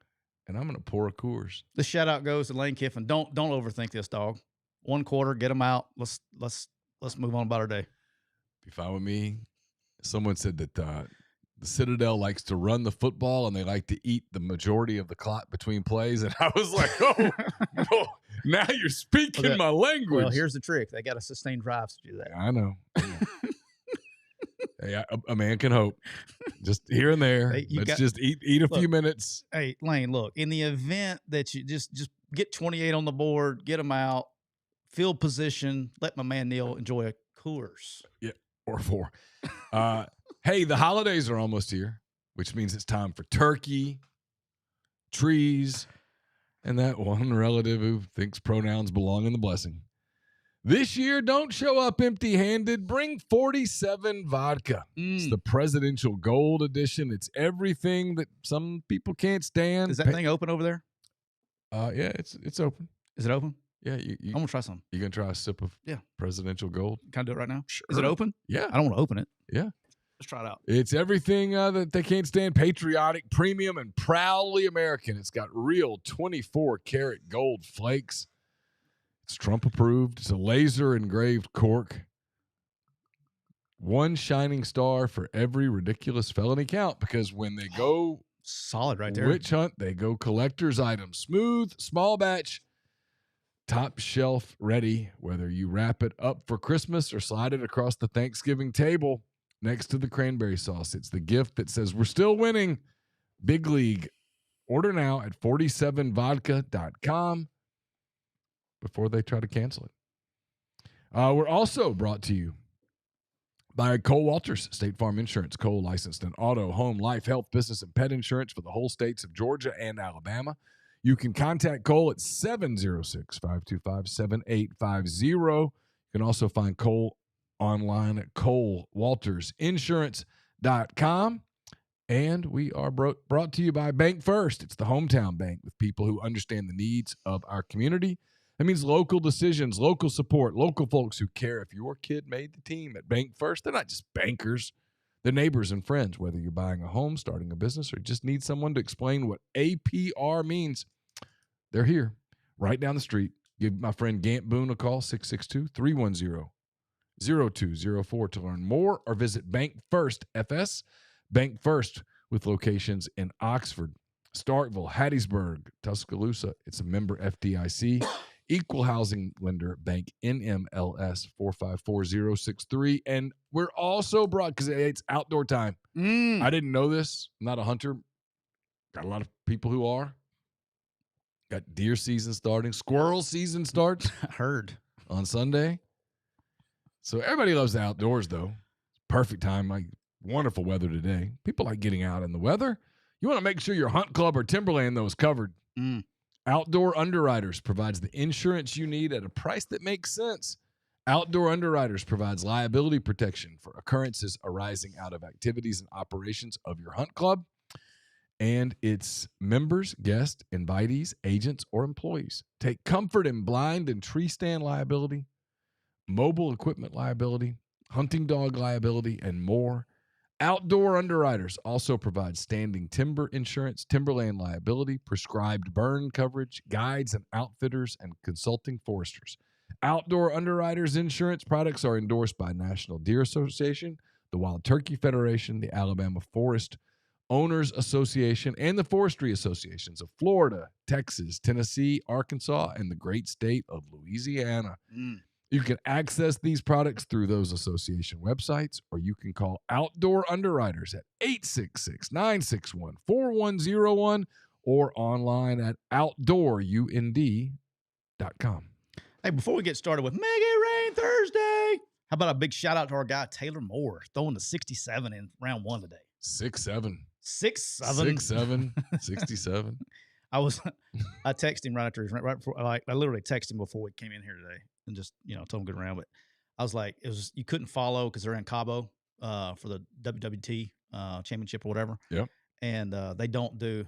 and I'm going to pour a Coors. The shout-out goes to Lane Kiffin. Don't overthink this, dog. One quarter, get them out. Let's move on about our day. Be fine with me. Someone said that the Citadel likes to run the football and they like to eat the majority of the clock between plays. And I was like, oh, no, now you're speaking my language. Well, here's the trick. They got to sustain drives to do that. I know. Hey, a man can hope. Just here and there. Hey, let's just eat a few minutes. Hey, Lane, look, in the event that you just get 28 on the board, get them out, field position, let my man Neal enjoy a Coors. Yeah, or 4. Hey, the holidays are almost here, which means it's time for turkey, trees, and that one relative who thinks pronouns belong in the blessing. This year, don't show up empty-handed. Bring 47 vodka. It's the Presidential Gold Edition. It's everything that some people can't stand. Is that thing open over there? Yeah, it's open. Is it open? Yeah, I'm gonna try some. You gonna try a sip of Presidential Gold? Can I do it right now? Sure. Is it open? Yeah. I don't want to open it. Yeah. Let's try it out. It's everything that they can't stand. Patriotic, premium, and proudly American. It's got real 24-karat gold flakes. It's Trump approved. It's a laser engraved cork. One shining star for every ridiculous felony count, because when they go solid right there, witch hunt, they go collector's items. Smooth, small batch, top shelf ready, whether you wrap it up for Christmas or slide it across the Thanksgiving table. next to the cranberry sauce. It's the gift that says we're still winning. Big League. Order now at 47vodka.com before they try to cancel it. We're also brought to you by Cole Walters, State Farm Insurance. Cole licensed in auto, home, life, health, business, and pet insurance for the whole states of Georgia and Alabama. You can contact Cole at 706-525-7850. You can also find Cole online at colewaltersinsurance.com. And we are brought to you by Bank First. It's the hometown bank with people who understand the needs of our community. That means local decisions, local support, local folks who care. If your kid made the team at Bank First, they're not just bankers. They're neighbors and friends, whether you're buying a home, starting a business, or just need someone to explain what APR means. They're here, right down the street. Give my friend Gant Boone a call, 662-310-0204 to learn more, or visit Bank First FS. Bank First with locations in Oxford, Starkville, Hattiesburg, Tuscaloosa. It's a member FDIC. Equal housing lender, Bank NMLS 454063. And we're also brought, because it's outdoor time. I didn't know this. I'm not a hunter. Got a lot of people who are. Got deer season starting. Squirrel season starts. Heard. On Sunday. So everybody loves the outdoors, though. Perfect time. Like, wonderful weather today. People like getting out in the weather. You want to make sure your hunt club or timberland, though, is covered. Outdoor Underwriters provides the insurance you need at a price that makes sense. Outdoor Underwriters provides liability protection for occurrences arising out of activities and operations of your hunt club and its members, guests, invitees, agents, or employees. Take comfort in blind and tree stand liability, mobile equipment liability, hunting dog liability, and more. Outdoor Underwriters also provide standing timber insurance, timberland liability, prescribed burn coverage, guides and outfitters, and consulting foresters. Outdoor Underwriters insurance products are endorsed by National Deer Association, the Wild Turkey Federation, the Alabama Forest Owners Association, and the Forestry Associations of Florida, Texas, Tennessee, Arkansas, and the great state of Louisiana. You can access these products through those association websites, or you can call Outdoor Underwriters at 866-961-4101 or online at outdoorund.com. Hey, before we get started with Make It Rain Thursday, how about a big shout out to our guy Taylor Moore throwing the 67 in round 1 today? 6'7". 6'7". 67. I texted him right after right before, I literally texted him before we came in here today and just, told him good round. But I was like, you couldn't follow because they're in Cabo for the WWT championship or whatever. Yep. And they don't do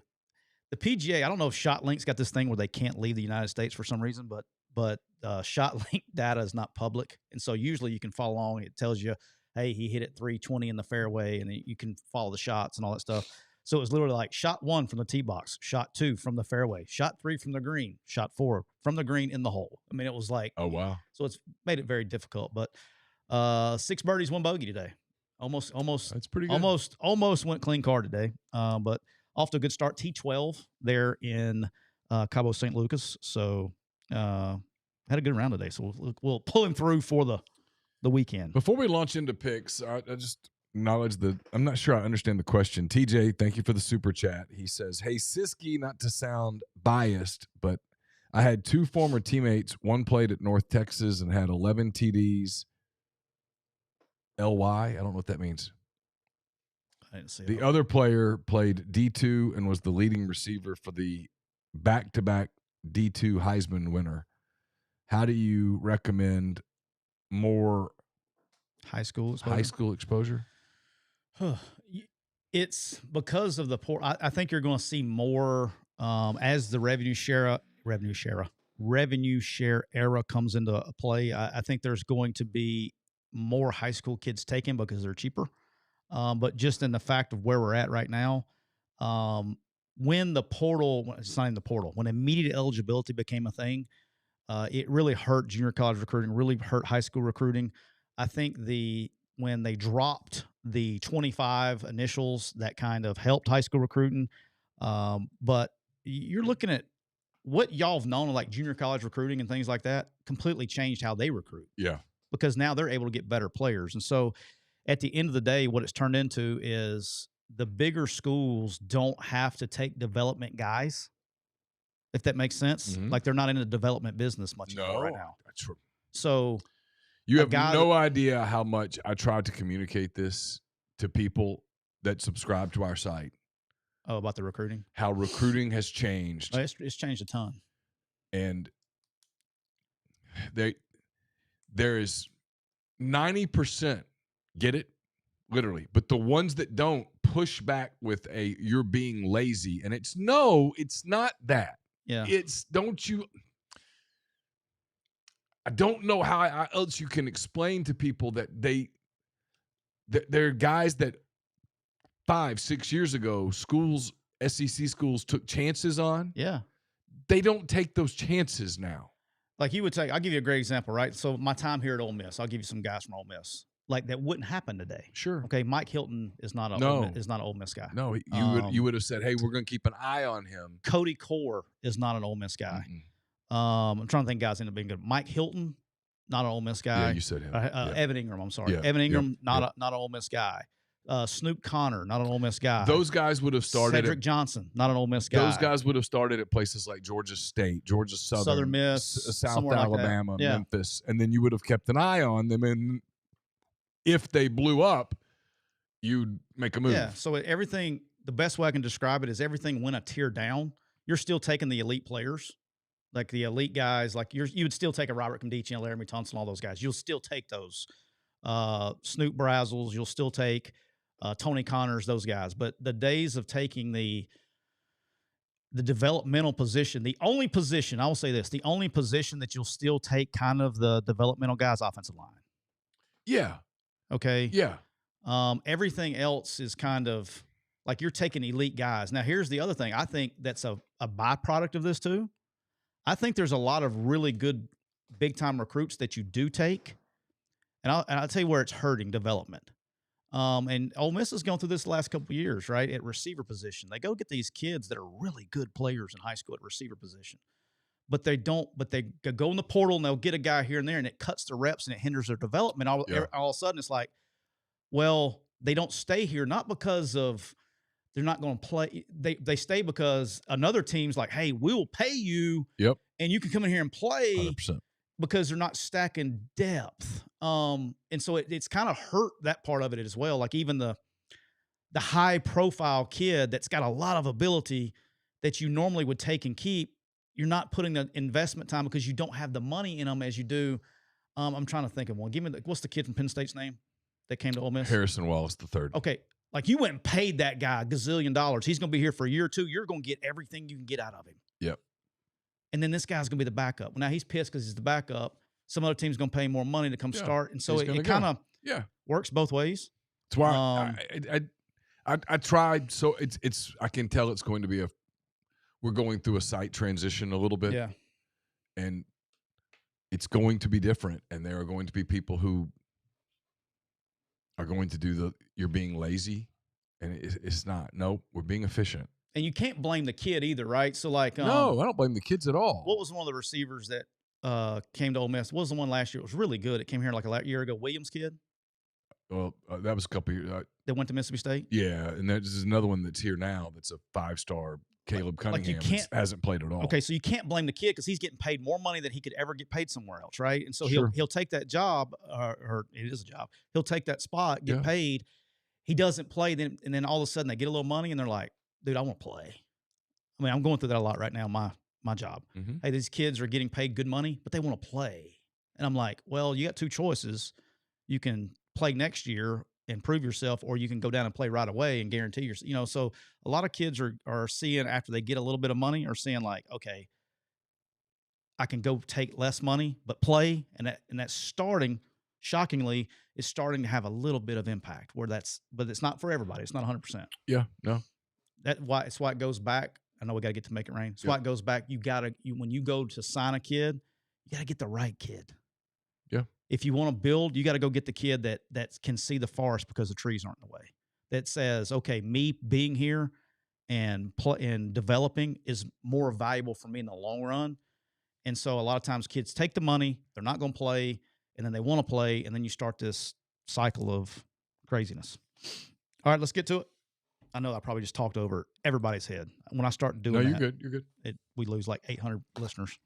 the PGA. I don't know if ShotLink's got this thing where they can't leave the United States for some reason, but ShotLink data is not public. And so usually you can follow along. It tells you, hey, he hit it 320 in the fairway, and you can follow the shots and all that stuff. So it was literally like shot 1 from the tee box, shot 2 from the fairway, shot 3 from the green, shot 4 from the green in the hole. I mean, it was like, oh, wow. So it's made it very difficult. But 6 birdies, 1 bogey today. Almost. That's pretty good. Almost went clean card today. But off to a good start. T12 there in Cabo St. Lucas. So had a good round today. So we'll pull him through for the weekend. Before we launch into picks, I just acknowledge that I'm not sure I understand the question. TJ, thank you for the super chat. He says, hey, Siskey, not to sound biased, but I had 2 former teammates. One played at North Texas and had 11 TDs. LY, I don't know what that means. I didn't see the other player played D2 and was the leading receiver for the back-to-back D2 Heisman winner. How do you recommend more high school exposure? It's because of the poor. I think you're going to see more as the revenue share era comes into play. I think there's going to be more high school kids taken because they're cheaper. But just in the fact of where we're at right now, when the portal, it's not in the portal, when immediate eligibility became a thing, it really hurt junior college recruiting, really hurt high school recruiting. I think when they dropped the 25 initials, that kind of helped high school recruiting. But you're looking at what y'all have known, like junior college recruiting and things like that, completely changed how they recruit. Yeah. Because now they're able to get better players. And so at the end of the day, what it's turned into is the bigger schools don't have to take development guys, if that makes sense. Mhm. Like they're not in the development business much anymore right now. That's true. So You a have guy no idea how much I tried to communicate this to people that subscribe to our site. Oh, about the recruiting? How recruiting has changed. Oh, it's changed a ton. And there is 90% get it, literally. But the ones that don't push back with you're being lazy. And it's not that. Yeah. I don't know how else you can explain to people that they're guys that 5-6 years ago, SEC schools took chances on. Yeah. They don't take those chances now. Like you would take, I'll give you a great example, right? So my time here at Ole Miss, I'll give you some guys from Ole Miss. Like that wouldn't happen today. Sure. Okay, Mike Hilton is not an Ole Miss guy. No, you would have said, "Hey, we're going to keep an eye on him." Cody Core is not an Ole Miss guy. I'm trying to think guys end up being good. Mike Hilton, not an Ole Miss guy. Yeah, you said him. Evan Ingram, I'm sorry. Yeah. Evan Ingram, not an Ole Miss guy. Snoop Connor, not an Ole Miss guy. Those guys would have started. Cedric Johnson, not an Ole Miss guy. Those guys would have started at places like Georgia State, Georgia Southern Miss, South Alabama, like Memphis, and then you would have kept an eye on them. And if they blew up, you'd make a move. Yeah. So everything, the best way I can describe it is everything went a tier down. You're still taking the elite players, like the elite guys. Like you would still take a Robert Condici and Laramie Tunsil, all those guys. You'll still take those. Snoop Brazzles. You'll still take. Tony Connors, those guys. But the days of taking the developmental position, the only position, I will say this, the only position that you'll still take kind of the developmental guys, offensive line. Yeah. Okay. Yeah. Everything else is kind of like you're taking elite guys. Now, here's the other thing. I think that's a byproduct of this too. I think there's a lot of really good big-time recruits that you do take. And I'll tell you where it's hurting development. And Ole Miss has gone through this the last couple of years, right? At receiver position, they go get these kids that are really good players in high school at receiver position, but they go in the portal and they'll get a guy here and there, and it cuts the reps and it hinders their development. All of a sudden, it's like, well, they don't stay here not because of they're not going to play. They stay because another team's like, hey, we'll pay you, and you can come in here and play. 100%. Because they're not stacking depth. And so it's kind of hurt that part of it as well. Like even the high profile kid that's got a lot of ability that you normally would take and keep, you're not putting the investment time because you don't have the money in them as you do. I'm trying to think of one. Give me what's the kid from Penn State's name that came to Ole Miss? Harrison Wallace III. Okay. Like you went and paid that guy $1 gazillion. He's going to be here for a year or two. You're going to get everything you can get out of him. Yep. And then this guy's going to be the backup. Well, now he's pissed because he's the backup. Some other team's going to pay him more money to come start. And so it kind of works both ways. That's why I tried. So it's I can tell it's going to be we're going through a site transition a little bit. Yeah. And it's going to be different. And there are going to be people who are going to do you're being lazy. And it's not. No, we're being efficient. And you can't blame the kid either, right? So, like, no, I don't blame the kids at all. What was one of the receivers that came to Ole Miss? What was the one last year? It was really good. It came here like a year ago. Williams kid. Well, that was a couple of years. That went to Mississippi State. Yeah, and there's another one that's here now. That's a 5-star. Caleb Cunningham hasn't played at all. Okay, so you can't blame the kid because he's getting paid more money than he could ever get paid somewhere else, right? And so he'll take that job, or it is a job. He'll take that spot, get paid. He doesn't play, and then all of a sudden they get a little money, and they're like, dude, I want to play. I mean, I'm going through that a lot right now, my job. Mm-hmm. Hey, these kids are getting paid good money, but they want to play. And I'm like, well, you got two choices. You can play next year and prove yourself, or you can go down and play right away and guarantee yourself. So a lot of kids are seeing after they get a little bit of money are seeing like, okay, I can go take less money, but play. And that's starting, shockingly, is starting to have a little bit of impact but it's not for everybody. It's not 100%. Yeah, no. It's why it goes back. I know we got to get to Make It Rain. That's why it goes back. When you go to sign a kid, you got to get the right kid. Yeah. If you want to build, you got to go get the kid that can see the forest because the trees aren't in the way. That says, okay, me being here and developing is more valuable for me in the long run. And so a lot of times kids take the money, they're not going to play, and then they want to play, and then you start this cycle of Craziness. All right, let's get to it. I know I probably just talked over everybody's head. When I start doing you're good. You're good. We lose like 800 listeners.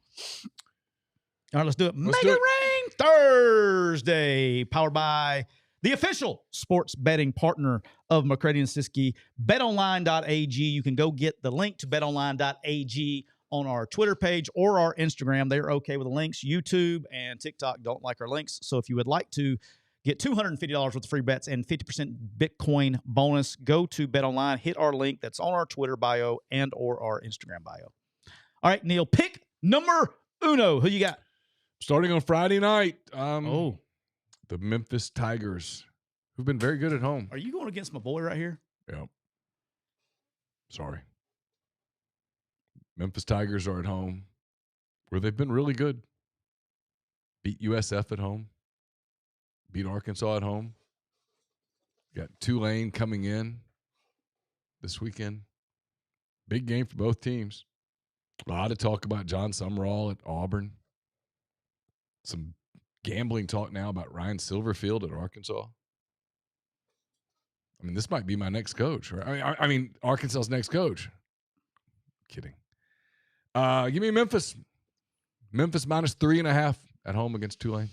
All right, let's do it. Let's Make do it rain Thursday, powered by the official sports betting partner of McCready and Siskey, betonline.ag. You can go get the link to betonline.ag on our Twitter page or our Instagram. They're okay with the links. YouTube and TikTok don't like our links. So if you would like to get $250 worth of free bets and 50% Bitcoin bonus, go to BetOnline, hit our link that's on our Twitter bio and or our Instagram bio. All right, Neal, pick number uno. Who you got? Starting on Friday night, the Memphis Tigers, who've been very good at home. Are you going against my boy right here? Yeah. Sorry. Memphis Tigers are at home, where they've been really good. Beat USF at home. Beat Arkansas at home. Got Tulane coming in this weekend. Big game for both teams. A lot of talk about John Sumrall at Auburn. Some gambling talk now about Ryan Silverfield at Arkansas. I mean, this might be my next coach. Right? I mean, Arkansas's next coach. Kidding. Give me Memphis. Memphis minus 3.5 at home against Tulane.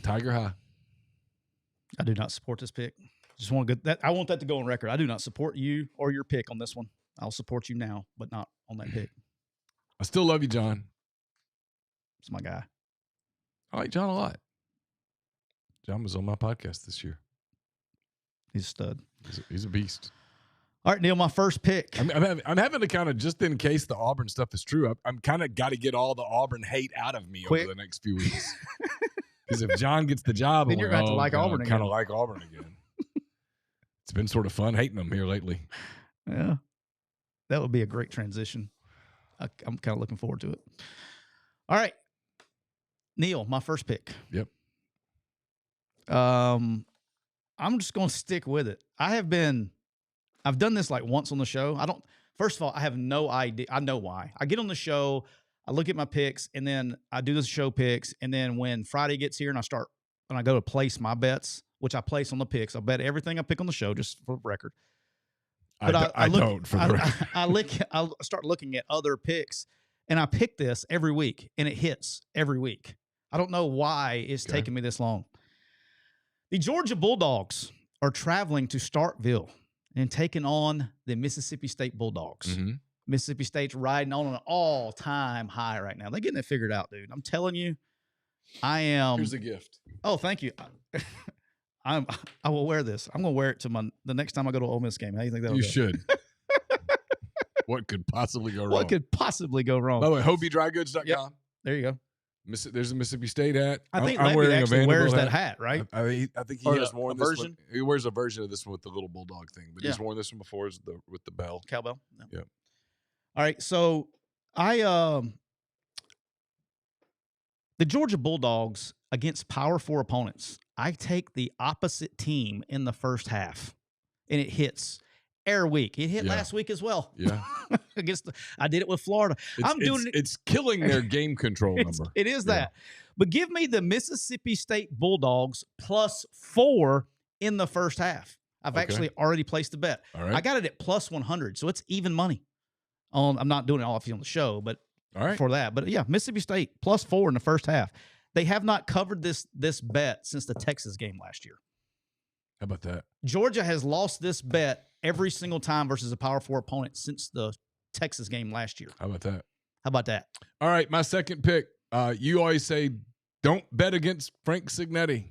Tiger high. I do not support this pick. Just want to get that. I want that to go on record. I do not support you or your pick on this one. I'll support you now, but not on that pick. I still love you, John. It's my guy. I like John a lot. John was on my podcast this year. He's a stud. He's a beast. All right, Neal, my first pick. I'm having to kind of, just in case the Auburn stuff is true, I'm kind of got to get all the Auburn hate out of me over the next few weeks. Because if John gets the job, then you're going to like Auburn again. Kind of like Auburn again. It's been sort of fun hating them here lately. Yeah. That would be a great transition. I'm kind of looking forward to it. All right. Neal, my first pick. Yep. I'm just going to stick with it. I've done this like once on the show. First of all, I have no idea. I know why. I get on the show, I look at my picks, and then I do the show picks. And then when Friday gets here and I go to place my bets, which I place on the picks, I bet everything I pick on the show, just for the record. But I start looking at other picks, and I pick this every week, and it hits every week. I don't know why it's taking me this long. The Georgia Bulldogs are traveling to Starkville and taking on the Mississippi State Bulldogs. Mm-hmm. Mississippi State's riding on an all-time high right now. They're getting it figured out, dude. I'm telling you, I am. Here's a gift. Oh, thank you. I will wear this. I'm going to wear it to the next time I go to an Ole Miss game. How do you think that'll go? You should. What could possibly go wrong? What could possibly go wrong? By the way, HobieDryGoods.com. Yep. There you go. There's a Mississippi State hat. I think Libit actually wears that hat, right? I think he has worn this one. He wears a version of this one with the little bulldog thing, but he's worn this one before with the bell. Cowbell? Yeah. All right, so the Georgia Bulldogs against Power 4 opponents, I take the opposite team in the first half, and it hits every week. It hit last week as well. Yeah. I did it with Florida. It's killing their game control number. It is that. But give me the Mississippi State Bulldogs +4 in the first half. I've actually already placed the bet. All right. I got it at +100, so it's even money. I'm not doing it all on the show, but for that. But yeah, Mississippi State +4 in the first half. They have not covered this bet since the Texas game last year. How about that? Georgia has lost this bet every single time versus a Power 4 opponent since the Texas game last year. How about that? All right, my second pick. You always say, don't bet against Frank Signetti.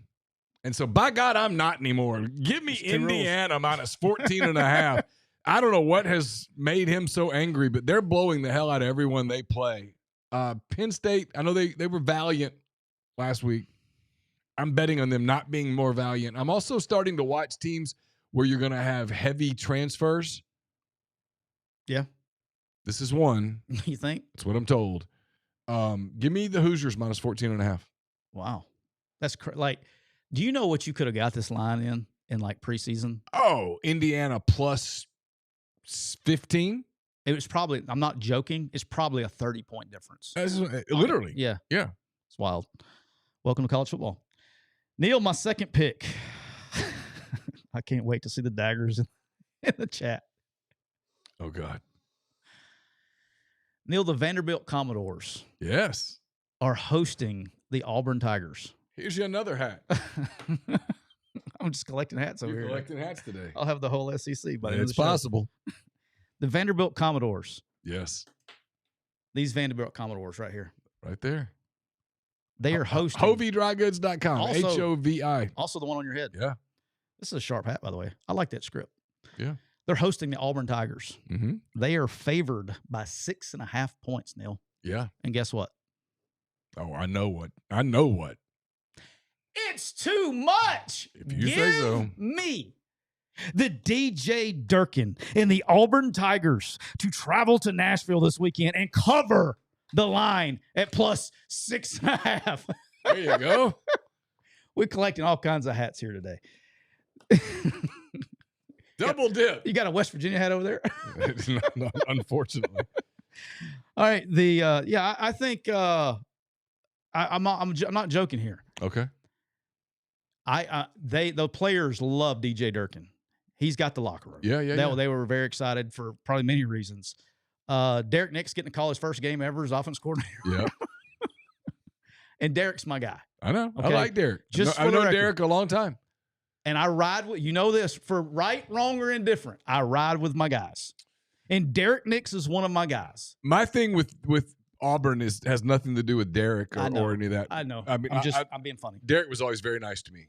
And so, by God, I'm not anymore. Give me Indiana -14.5. I don't know what has made him so angry, but they're blowing the hell out of everyone they play. Penn State, I know they were valiant last week. I'm betting on them not being more valiant. I'm also starting to watch teams where you're going to have heavy transfers. Yeah. This is one. You think? That's what I'm told. Give me the Hoosiers -14.5. Wow. That's do you know what you could have got this line in like preseason? Oh, Indiana +15? It was probably, I'm not joking, it's probably a 30-point difference. Literally. Yeah. Yeah. It's wild. Welcome to college football. Neal, my second pick. I can't wait to see the daggers in the chat. Oh, God. Neal, the Vanderbilt Commodores. Yes. Are hosting the Auburn Tigers. Here's you another hat. I'm just collecting hats over here. You're collecting hats today. I'll have the whole SEC by the end of the It's possible. The Vanderbilt Commodores. Yes. These Vanderbilt Commodores right here. Right there. They are hosting. HoviDryGoods.com. HOVI. Also the one on your head. Yeah. This is a sharp hat, by the way. I like that script. Yeah. They're hosting the Auburn Tigers. Mm-hmm. They are favored by 6.5 points, Neal. Yeah. And guess what? Oh, I know what. It's too much. If you say so. Me, the DJ Durkin and the Auburn Tigers to travel to Nashville this weekend and cover the line at plus 6.5. There you go. We're collecting all kinds of hats here today. Double dip. You got a West Virginia hat over there? No, unfortunately. All right. I think I'm not joking here. Okay. The players love DJ Durkin. He's got the locker room. Yeah. They were very excited for probably many reasons. Derek Nix getting to call his first game ever as offense coordinator. Yeah. And Derek's my guy. I know. Okay? I like Derek. I've known Derek a long time. And I ride with, this, for right, wrong, or indifferent, I ride with my guys. And Derek Nix is one of my guys. My thing with Auburn has nothing to do with Derek or any of that. I know. I mean, I'm being funny. Derek was always very nice to me.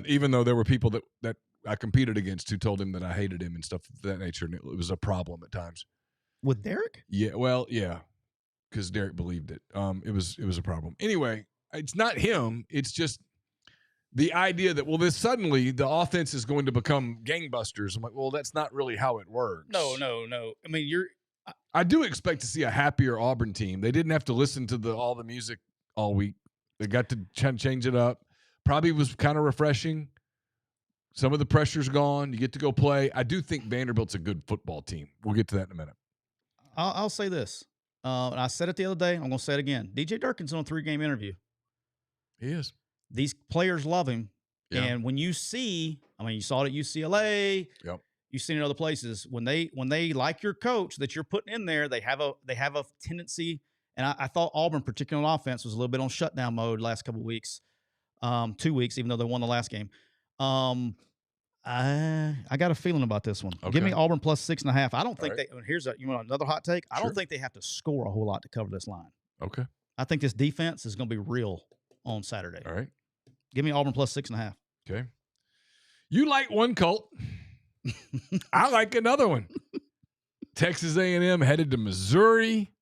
Even though there were people that I competed against who told him that I hated him and stuff of that nature, and it was a problem at times. With Derek? Yeah, well, yeah, because Derek believed it. It was a problem. Anyway, it's not him. It's just the idea that, this suddenly the offense is going to become gangbusters. I'm like, well, that's not really how it works. No. I mean, I do expect to see a happier Auburn team. They didn't have to listen to all the music all week. They got to change it up. Probably was kind of refreshing. Some of the pressure's gone. You get to go play. I do think Vanderbilt's a good football team. We'll get to that in a minute. I'll say this. And I said it the other day. I'm going to say it again. DJ Durkin's on a 3-game interview. He is. These players love him. Yeah. And when you saw it at UCLA. Yep. You've seen it in other places. When they like your coach that you're putting in there, they have a tendency. And I thought Auburn, particularly on offense, was a little bit on shutdown mode last couple of weeks, 2 weeks, even though they won the last game. I got a feeling about this one. Okay. Give me Auburn plus 6.5. I don't think right. you want another hot take? I Sure. don't think they have to score a whole lot to cover this line. Okay. I think this defense is going to be real on Saturday. All right. Give me Auburn plus 6.5. Okay. You like one cult. I like another one. Texas A&M headed to Missouri,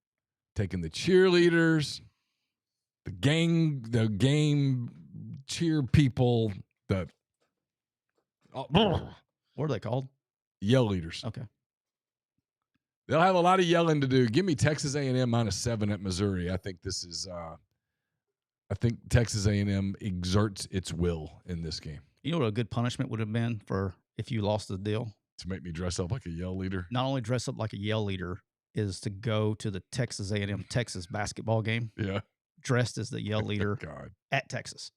taking the cheerleaders, the game cheer people, What are they called? yell leaders. Okay. They'll have a lot of yelling to do. Give me Texas A&M -7 at Missouri. I think this is. I think Texas A&M exerts its will in this game. You know what a good punishment would have been for if you lost the deal? To make me dress up like a yell leader. Not only dress up like a yell leader, is to go to the Texas A&M Texas basketball game. Yeah. Dressed as the yell leader God. at Texas.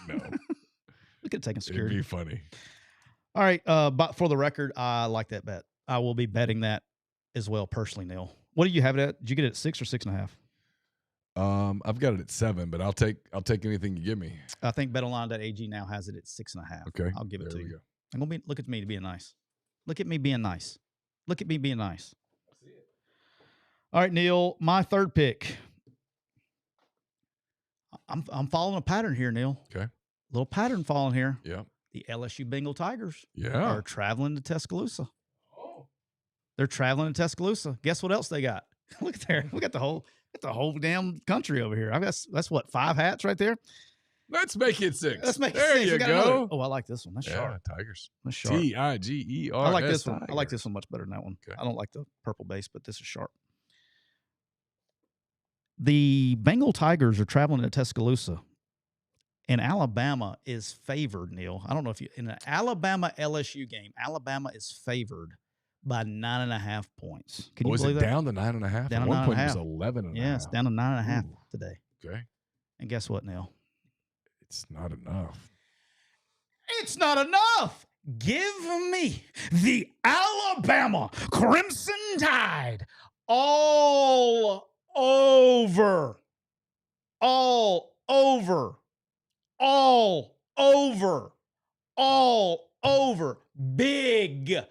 No. Look at taking security. It'd be funny. All right. But for the record, I like that bet. I will be betting that as well personally, Neal. What do you have it at? Did you get it at 6 or 6.5? I've got it at 7, but I'll take anything you give me. I think BetOnline.ag now has it at 6.5. Okay. I'll give it to you. Go. I'm gonna look at me being nice. Look at me being nice. Look at me being nice. I see it. All right, Neal, my third pick. I'm following a pattern here, Neal. Okay. Little pattern following here. Yeah. The LSU Bengal Tigers Yeah. are traveling to Tuscaloosa. Oh. They're traveling to Tuscaloosa. Guess what else they got? Look there. We got the whole damn country over here. That's what, 5 hats right there. Let's make it 6. Let's make it there 6. You We got go. another. Oh, I like this one. That's Yeah, sharp. Tigers. That's sharp. Tigers. I like this one. I like this one much better than that one. Okay. I don't like the purple base, but this is sharp. The Bengal Tigers are traveling to Tuscaloosa, and Alabama is favored, Neal. I don't know if you in an Alabama LSU game, Alabama is favored by 9.5 points. Can you believe it that? down to 9.5? Down At to one point 9.5. it was 11.5. Yeah, it's down to 9.5 today. Okay. And guess what, Neal? It's not enough. It's not enough. Give me the Alabama Crimson Tide all over. All over. All over. All over. Big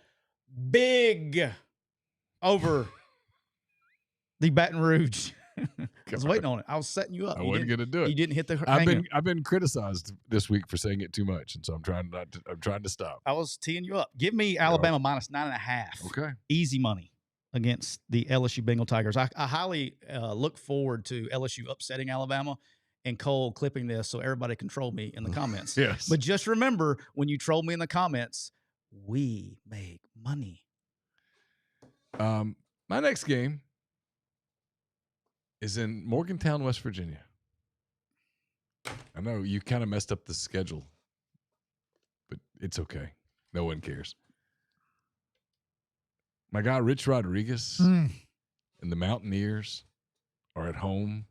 over the Baton Rouge. I was waiting on it. I was setting you up. I wasn't going to do it. You didn't hit the. I've been criticized this week for saying it too much, and so I'm trying to stop. I was teeing you up. Give me Alabama minus 9.5. Okay, easy money against the LSU Bengal Tigers. I highly look forward to LSU upsetting Alabama and Cole clipping this so everybody can troll me in the comments. Yes, but just remember, when you troll me in the comments, we make money. My next game is in Morgantown, West Virginia. I know you kind of messed up the schedule, but it's okay. No one cares. My guy, Rich Rodriguez, and the Mountaineers are at home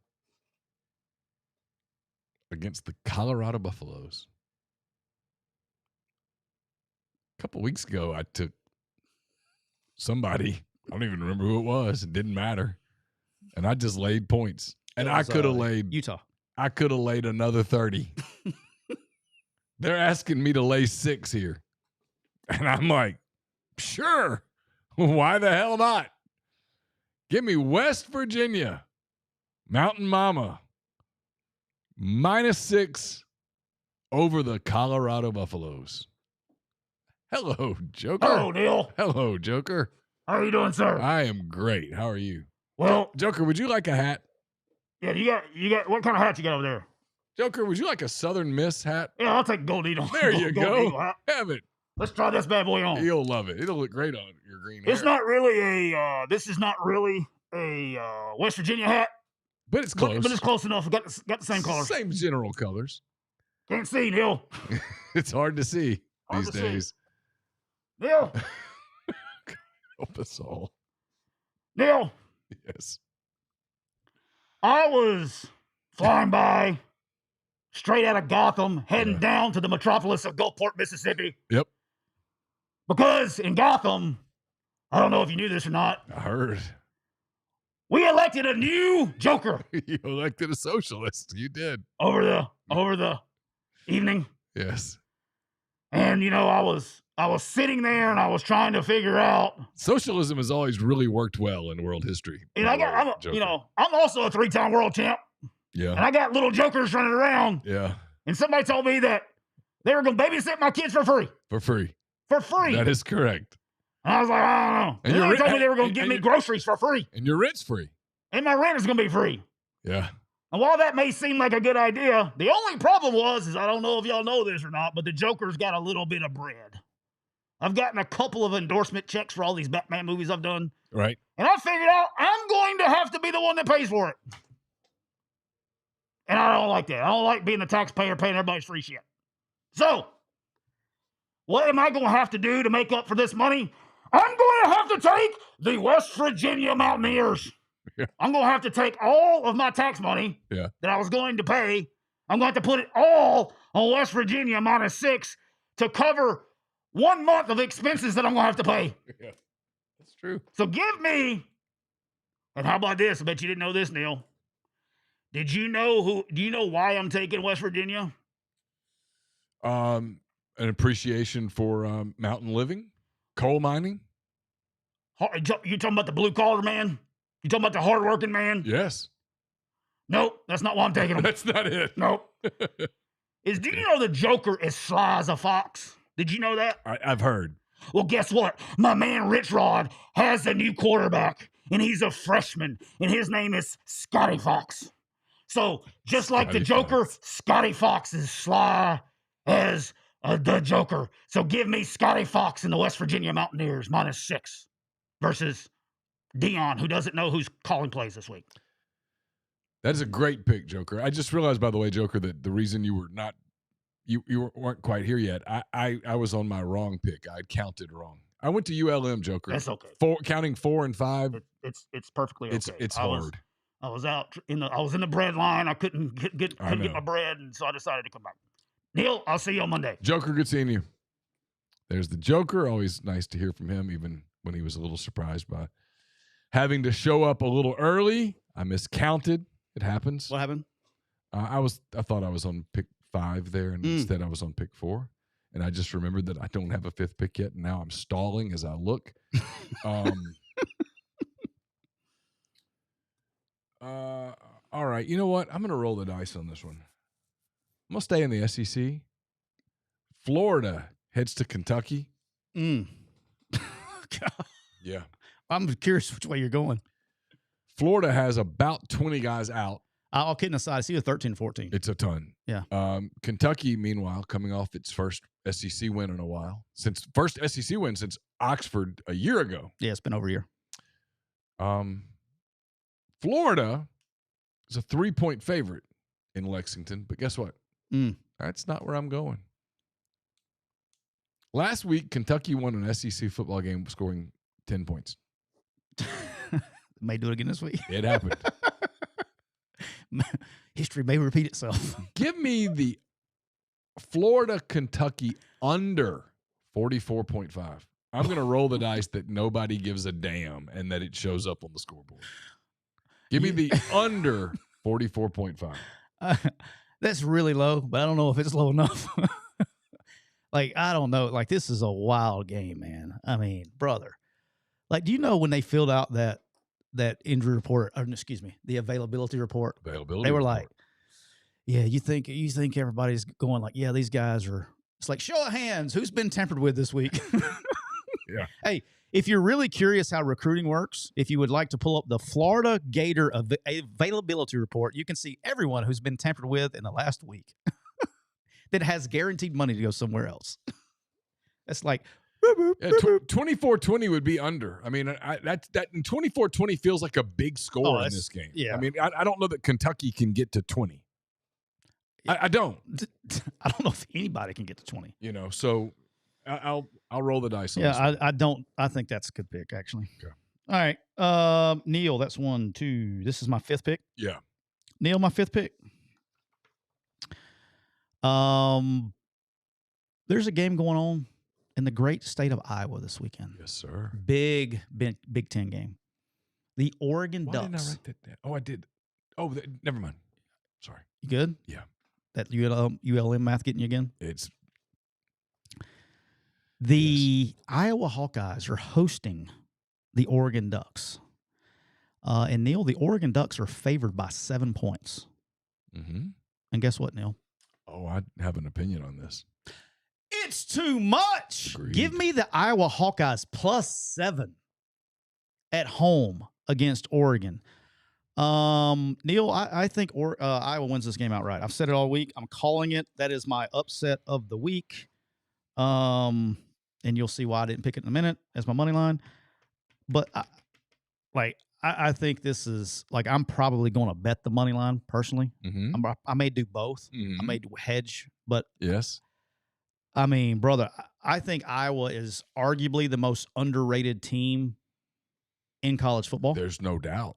against the Colorado Buffaloes. A couple weeks ago, I took somebody, I don't even remember who it was. It didn't matter. And I just laid points. And I could have laid Utah. I could have laid another 30. They're asking me to lay 6 here. And I'm like, sure. Why the hell not? Give me West Virginia, Mountain Mama, minus 6 over the Colorado Buffaloes. Hello, Joker. Hello, Neal. Hello, Joker. How are you doing, sir? I am great. How are you? Well, Joker, would you like a hat? yeah, you got what kind of hat you got over there? Joker, would you like a Southern Miss hat? Yeah, I'll take Gold Eagle. There you Gold go. Eagle hat. Have it. Let's try this bad boy on. You'll love it. It'll look great on your green hair. It's not really a. This is not really a West Virginia hat, But it's close. but it's close enough. Got the same colors. Same general colors. Can't see, Neal. It's hard to see Hard these to see. days. Neal. Help us all. Neal. Yes. I was flying by, straight out of Gotham, heading down to the metropolis of Gulfport, Mississippi. Yep. Because in Gotham, I don't know if you knew this or not, I heard. we elected a new Joker You elected a socialist. You did. over the evening. Yes. And I was sitting there and I was trying to figure out. Socialism has always really worked well in world history. And I'm also a 3-time world champ, and Yeah. I got little jokers running around. Yeah. And somebody told me that they were going to babysit my kids for free. For free. For free. That is correct. And I was like, I don't know. And then they told me they were going to give me groceries for free, And your rent's free. and my rent is going to be free. Yeah. And while that may seem like a good idea, the only problem is I don't know if y'all know this or not, but the Joker's got a little bit of bread. I've gotten a couple of endorsement checks for all these Batman movies I've done. Right. And I figured out I'm going to have to be the one that pays for it. And I don't like that. I don't like being the taxpayer paying everybody's free shit. So, what am I going to have to do to make up for this money? I'm going to have to take the West Virginia Mountaineers. Yeah. I'm going to have to take all of my tax money that I was going to pay. I'm going to have to put it all on West Virginia minus 6 to cover 1 month of expenses that I'm going to have to pay. Yeah. That's true. So give me, and how about this? I bet you didn't know this, Neal. Do you know why I'm taking West Virginia? An appreciation for mountain living, coal mining. You talking about the blue collar man? You talking about the hardworking man? Yes. Nope, that's not why I'm taking him. That's not it. Nope. Do you know the Joker is sly as a fox? Did you know that? I've heard. Well, guess what? My man Rich Rod has a new quarterback, and he's a freshman, and his name is Scotty Fox. So, just like the Joker, Scotty Fox is sly as the Joker. So, give me Scotty Fox and the West Virginia Mountaineers minus 6 versus Dion, who doesn't know who's calling plays this week. That is a great pick, Joker. I just realized, by the way, Joker, that the reason you were not you weren't quite here yet. I was on my wrong pick. I counted wrong. I went to ULM, Joker. That's okay. Counting 4 and 5. It's perfectly okay. It's hard. I was out in the bread line. I couldn't get my bread, and so I decided to come back. Neal, I'll see you on Monday. Joker, good seeing you. There's the Joker. Always nice to hear from him, even when he was a little surprised by having to show up a little early. I miscounted. It happens. What happened? I thought I was on pick 5 there, and instead I was on pick 4. And I just remembered that I don't have a 5th pick yet, and now I'm stalling as I look. All right, you know what? I'm going to roll the dice on this one. I'm going to stay in the SEC. Florida heads to Kentucky. Yeah. I'm curious which way you're going. Florida has about 20 guys out. All kidding aside, I see a 13-14. It's a ton. Yeah. Kentucky, meanwhile, coming off its first SEC win in a while. First SEC win since Oxford a year ago. Yeah, it's been over a year. Florida is a 3-point favorite in Lexington, but guess what? That's not where I'm going. Last week, Kentucky won an SEC football game scoring 10 points. May do it again this week. It happened. History may repeat itself. Give me the Florida-Kentucky under 44.5. I'm going to roll the dice that nobody gives a damn and that it shows up on the scoreboard. Give me the under 44.5. That's really low, but I don't know if it's low enough. Like, I don't know. Like, this is a wild game, man. I mean, brother. Like, do you know when they filled out that injury report, or excuse me, the availability report? They were like, yeah, you think everybody's going like, yeah, these guys are. It's like, show of hands, who's been tampered with this week? Yeah. Hey, if you're really curious how recruiting works, if you would like to pull up the Florida Gator availability report, you can see everyone who's been tampered with in the last week that has guaranteed money to go somewhere else. That's like, 24-20 would be under. I mean, that 24-20 feels like a big score in this game. Yeah. I mean, I don't know that Kentucky can get to 20. I don't. I don't know if anybody can get to 20. You know, so I'll roll the dice on yeah, this one. I don't. I think that's a good pick, actually. Okay. All right. Neal, that's 1, 2. This is my 5th pick. Yeah. Neal, my 5th pick. There's a game going on in the great state of Iowa this weekend. Yes, sir. Big Big Ten game. The Oregon Ducks. Why didn't I write that down? Oh, I did. Oh, never mind. Sorry. You good? Yeah. That ULM math getting you again? It's the Iowa Hawkeyes are hosting the Oregon Ducks. And Neal, the Oregon Ducks are favored by 7 points. Mm-hmm. And guess what, Neal? Oh, I have an opinion on this. It's too much. Agreed. Give me the Iowa Hawkeyes +7 at home against Oregon. Neal, I think Iowa wins this game outright. I've said it all week. I'm calling it. That is my upset of the week. And you'll see why I didn't pick it in a minute as my money line. But I think this is like, I'm probably going to bet the money line personally. Mm-hmm. I may do both. Mm-hmm. I may do hedge, but yes. I mean, brother, I think Iowa is arguably the most underrated team in college football. There's no doubt.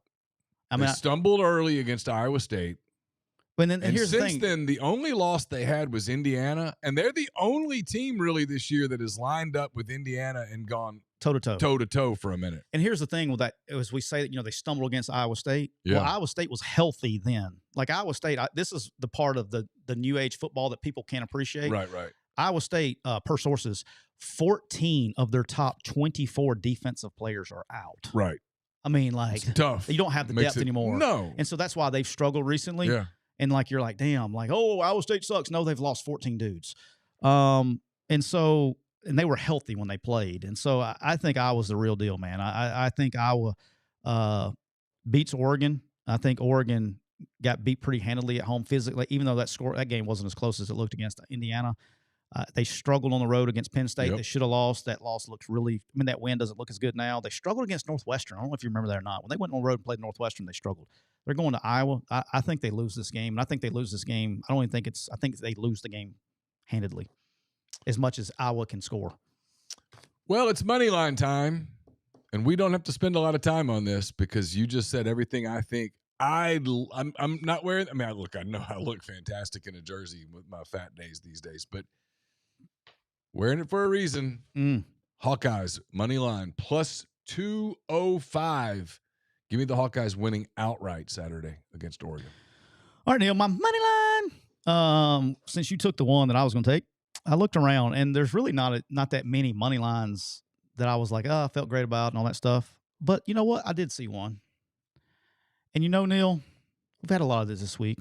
I mean, they stumbled early against Iowa State. But then, and here's the thing. Since then, the only loss they had was Indiana, and they're the only team really this year that has lined up with Indiana and gone toe-to-toe for a minute. And here's the thing with that, as we say that, they stumbled against Iowa State. Yeah. Well, Iowa State was healthy then. Like Iowa State, this is the part of the new age football that people can't appreciate. Right. Iowa State, per sources, 14 of their top 24 defensive players are out. Right. I mean, like, it's tough. You don't have the depth anymore. No. And so that's why they've struggled recently. Yeah. And like, you're like, damn, like, oh, Iowa State sucks. No, they've lost 14 dudes. And they were healthy when they played. And so I think Iowa's the real deal, man. I think Iowa beats Oregon. I think Oregon got beat pretty handily at home physically, even though that game wasn't as close as it looked against Indiana. They struggled on the road against Penn State. Yep. They should have lost. That loss looks that win doesn't look as good now. They struggled against Northwestern. I don't know if you remember that or not. When they went on the road and played Northwestern, they struggled. They're going to Iowa. I think they lose this game. And I think they lose this game. I think they lose the game handedly, as much as Iowa can score. Well, it's money line time, and we don't have to spend a lot of time on this because you just said everything I think. I'm not wearing. I mean, I know I look fantastic in a jersey with my fat days these days, but Wearing it for a reason. Hawkeyes, money line, plus 205. Give me the Hawkeyes winning outright Saturday against Oregon. All right, Neal, my money line. Since you took the one that I was going to take, I looked around, and there's really not that many money lines that I was like, I felt great about and all that stuff. But you know what? I did see one. And you know, Neal, we've had a lot of this week.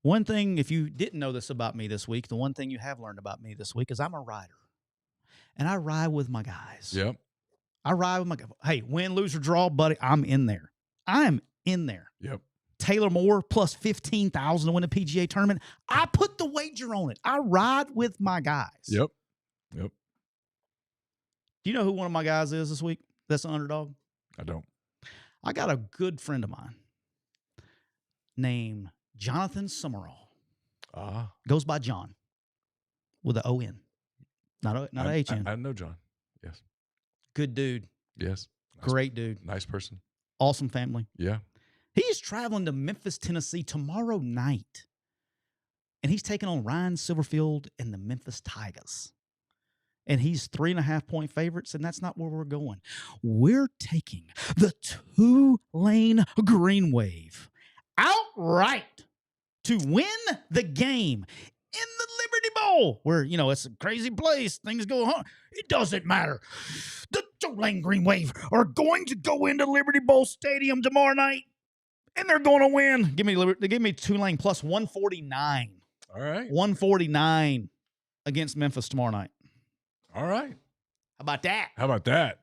One thing, if you didn't know this about me this week, the one thing you have learned about me this week is I'm a rider. And I ride with my guys. Yep. I ride with my guys. Hey, win, lose, or draw, buddy, I'm in there. I'm in there. Yep. Taylor Moore plus 15,000 to win a PGA tournament. I put the wager on it. I ride with my guys. Yep. Do you know who one of my guys is this week? That's an underdog. I don't. I got a good friend of mine named Jonathan Summerall. Goes by John with an O-N. Not a H-N. I know John. Yes. Good dude. Yes. Great dude. Nice person. Awesome family. Yeah. He is traveling to Memphis, Tennessee tomorrow night. And he's taking on Ryan Silverfield and the Memphis Tigers. And he's 3.5-point favorites, and that's not where we're going. We're taking the Tulane Green Wave outright to win the game in the Liberty Bowl, where, you know, it's a crazy place. Things go on. It doesn't matter. The Tulane Green Wave are going to go into Liberty Bowl Stadium tomorrow night, and they're going to win. Give me Tulane plus 149. All right. 149 against Memphis tomorrow night. All right. How about that? How about that?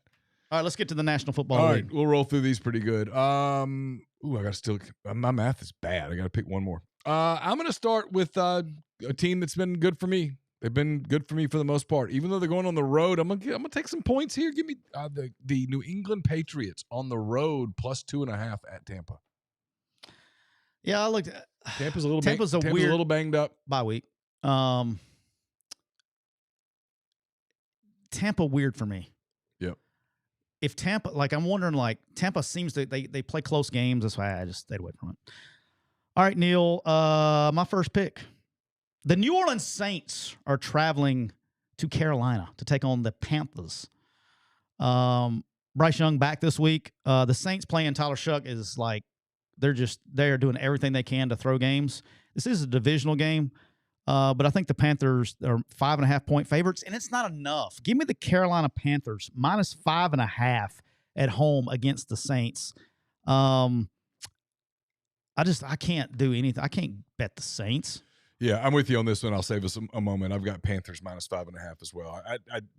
All right, let's get to the National Football All League. right, we'll roll through these pretty good. I got to still. My math is bad. I got to pick one more. I'm going to start with a team that's been good for me. They've been good for me for the most part. Even though they're going on the road, I'm gonna take some points here. Give me the New England Patriots on the road plus 2.5 at Tampa. Yeah, I looked at Tampa's a little Tampa's a little banged up. bye week. Tampa weird for me. Yep. If Tampa, I'm wondering, Tampa seems to they play close games. That's why I just stayed away from it. All right, Neal. My first pick. The New Orleans Saints are traveling to Carolina to take on the Panthers. Bryce Young back this week. The Saints playing Tyler Shuck is they're doing everything they can to throw games. This is a divisional game, but I think the Panthers are 5.5-point favorites, and it's not enough. Give me the Carolina Panthers minus 5.5 at home against the Saints. I can't do anything. I can't bet the Saints. Yeah, I'm with you on this one. I'll save us a moment. I've got Panthers minus 5.5 as well.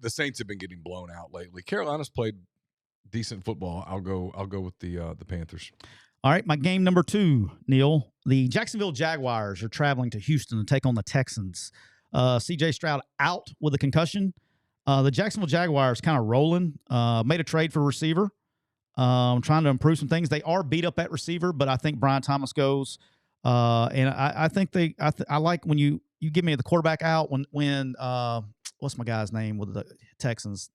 The Saints have been getting blown out lately. Carolina's played decent football. I'll go with the Panthers. All right, my game number 2, Neal. The Jacksonville Jaguars are traveling to Houston to take on the Texans. C.J. Stroud out with a concussion. The Jacksonville Jaguars kind of rolling. Made a trade for receiver. Trying to improve some things. They are beat up at receiver, but I think Brian Thomas goes. And I think I like when you give me the quarterback out when what's my guy's name with the Texans?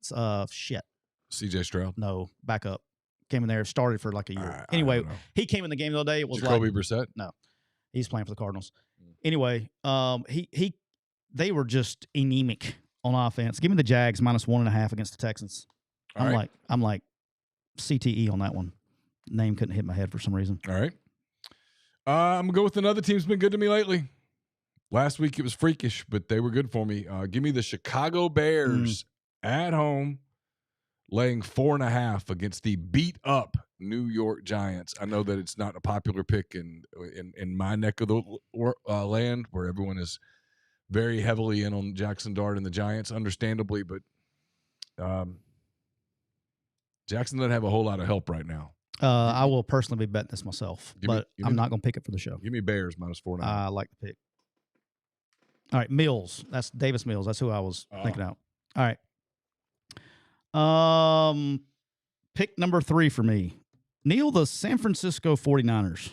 C.J. Stroud? No, back up. Came in there, started for like a year. Anyway, he came in the game the other day. It was Jacoby Brissett? No, he's playing for the Cardinals. Anyway, they were just anemic on offense. Give me the Jags minus 1.5 against the Texans. I'm like CTE on that one. Name couldn't hit my head for some reason. All right. I'm going to go with another team's been good to me lately. Last week it was freakish, but they were good for me. Give me the Chicago Bears at home, laying 4.5 against the beat-up New York Giants. I know that it's not a popular pick in my neck of the land, where everyone is very heavily in on Jackson Dart and the Giants, understandably, but Jackson doesn't have a whole lot of help right now. I will personally be betting this myself, but I'm not going to pick it for the show. Give me Bears minus 4.5. I like the pick. All right, Mills. That's Davis Mills. That's who I was thinking out. All right. Pick number 3 for me. Neal, the San Francisco 49ers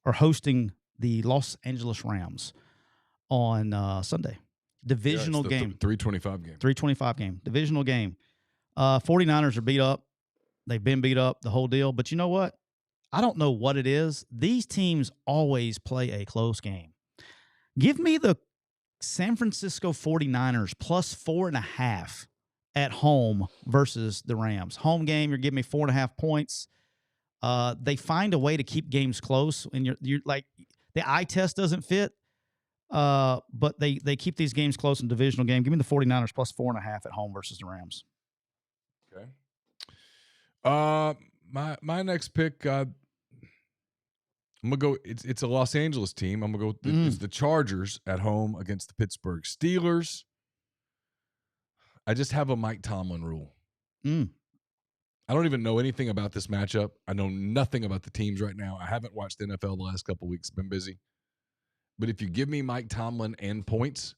are hosting the Los Angeles Rams on Sunday. Divisional game. 325 game. 325 game. Divisional game. 49ers are beat up. They've been beat up, the whole deal. But you know what? I don't know what it is. These teams always play a close game. Give me the San Francisco 49ers plus 4.5 at home versus the Rams. Home game, you're giving me 4.5 points. They find a way to keep games close, and you're like the eye test doesn't fit. But they keep these games close in divisional game. Give me the 49ers plus 4.5 at home versus the Rams. Okay. My next pick, I'm gonna go. It's a Los Angeles team. I'm gonna go. It's the Chargers at home against the Pittsburgh Steelers. I just have a Mike Tomlin rule. I don't even know anything about this matchup. I know nothing about the teams right now. I haven't watched the NFL the last couple of weeks. Been busy. But if you give me Mike Tomlin and points,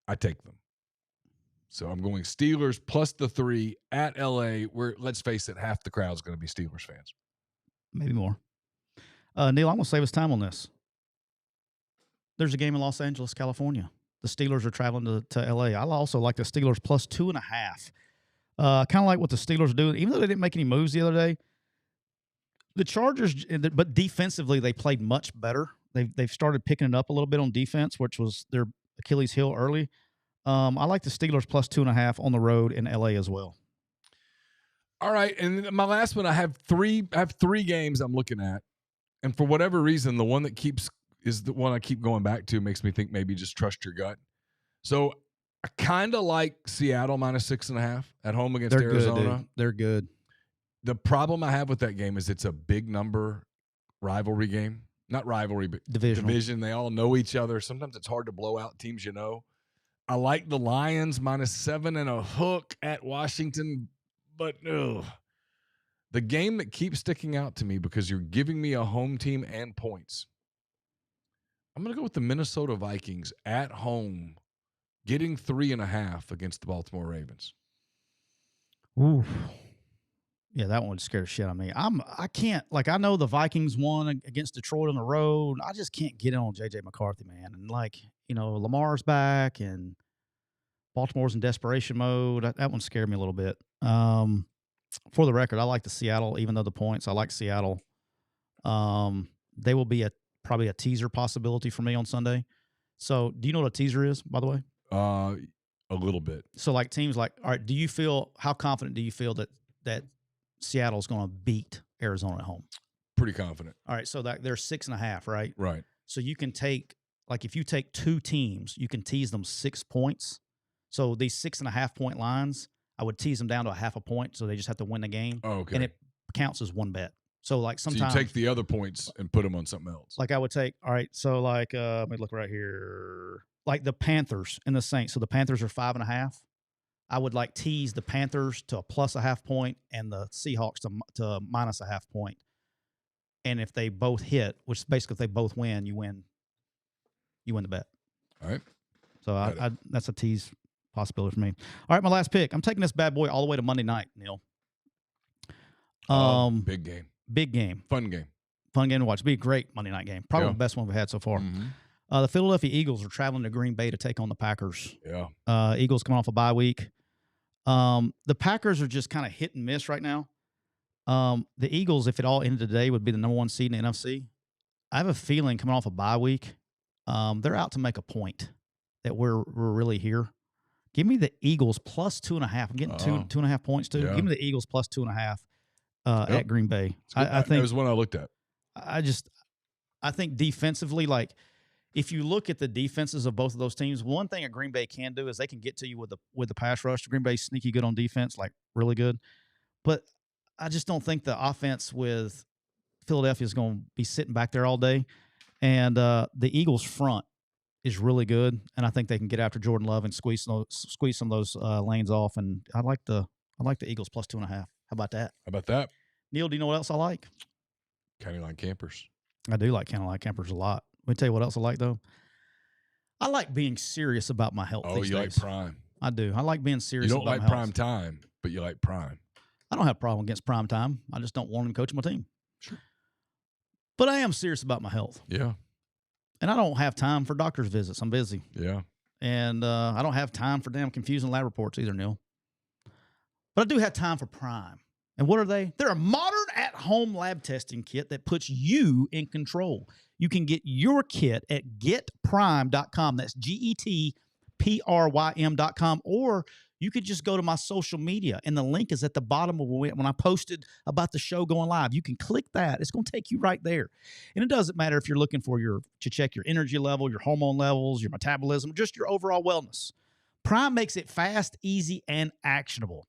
I take them. So I'm going Steelers plus the 3 at LA, where, let's face it, half the crowd's going to be Steelers fans. Maybe more. Neal, I'm going to save us time on this. There's a game in Los Angeles, California. The Steelers are traveling to LA. I also like the Steelers plus 2.5. Kind of like what the Steelers are doing. Even though they didn't make any moves the other day, the Chargers, but defensively, they played much better. They've started picking it up a little bit on defense, which was their Achilles heel early. I like the Steelers plus 2.5 on the road in LA as well. All right, and my last one, I have three games I'm looking at, and for whatever reason, the one that is the one I keep going back to, makes me think maybe just trust your gut. So I kind of like Seattle minus 6.5 at home against Arizona. Good, dude. They're good. The problem I have with that game is it's a big number rivalry game. Not rivalry, but division. They all know each other. Sometimes it's hard to blow out teams you know. I like the Lions minus 7.5 at Washington, but the game that keeps sticking out to me because you're giving me a home team and points. I'm going to go with the Minnesota Vikings at home, getting 3.5 against the Baltimore Ravens. Ooh. Yeah, that one would scare the shit out of me. I can't, like, I know the Vikings won against Detroit on the road. I just can't get in on J.J. McCarthy, man. And, like, Lamar's back and Baltimore's in desperation mode. That one scared me a little bit. For the record, I like the Seattle, even though the points. I like Seattle. They will be probably a teaser possibility for me on Sunday. So, do you know what a teaser is, by the way? A little bit. So, like, teams like, all right, how confident do you feel that Seattle's going to beat Arizona at home? Pretty confident. All right, so they're 6.5, right? Right. So you can take, like, if you take two teams, you can tease them 6 points. So these 6.5 point lines, I would tease them down to 0.5 point, so they just have to win the game. Oh, okay. And it counts as one bet. So, like, sometimes you take the other points and put them on something else. Like, I would take, all right, so, like, let me look right here. Like the Panthers and the Saints. So the Panthers are 5.5. I would, like, tease the Panthers to a plus 0.5 point and the Seahawks to minus 0.5 point. And if they both hit, which basically if they both win, you win the bet. All right. So that's a tease possibility for me. All right, my last pick. I'm taking this bad boy all the way to Monday night, Neal. Big game. Big game. Fun game. Fun game to watch. It'll be a great Monday night game. Probably the best one we've had so far. Mm-hmm. The Philadelphia Eagles are traveling to Green Bay to take on the Packers. Yeah. Eagles coming off a bye week. The Packers are just kind of hit and miss right now. The Eagles, if it all ended today, would be the number 1 seed in the NFC. I have a feeling coming off a bye week, they're out to make a point that we're really here. Give me the Eagles plus 2.5. I'm getting 2.5 points too. Yeah. Give me the Eagles plus 2.5 at Green Bay. I think that was one I looked at. I think defensively, like, if you look at the defenses of both of those teams, one thing a Green Bay can do is they can get to you with the pass rush. Green Bay's sneaky good on defense, like really good. But I just don't think the offense with Philadelphia is going to be sitting back there all day. And the Eagles' front is really good, and I think they can get after Jordan Love and squeeze some of those lanes off. And I like the Eagles plus 2.5. How about that? Neal, do you know what else I like? County Line Campers. I do like County Line Campers a lot. Let me tell you what else I like, though. I like being serious about my health. Oh, you like prime? I do. I like being serious. You don't about like prime time, but you like prime. I don't have a problem against prime time. I just don't want him coaching my team. Sure. But I am serious about my health. Yeah. And I don't have time for doctor's visits. I'm busy. Yeah. And I don't have time for damn confusing lab reports either, Neal. But I do have time for prime. And what are they? They're a modern at at-home lab testing kit that puts you in control. You can get your kit at getprime.com. That's GETPRYM.com. Or you could just go to my social media, and the link is at the bottom of when I posted about the show going live. You can click that. It's going to take you right there. And it doesn't matter if you're looking for to check your energy level, your hormone levels, your metabolism, just your overall wellness. Prime makes it fast, easy, and actionable.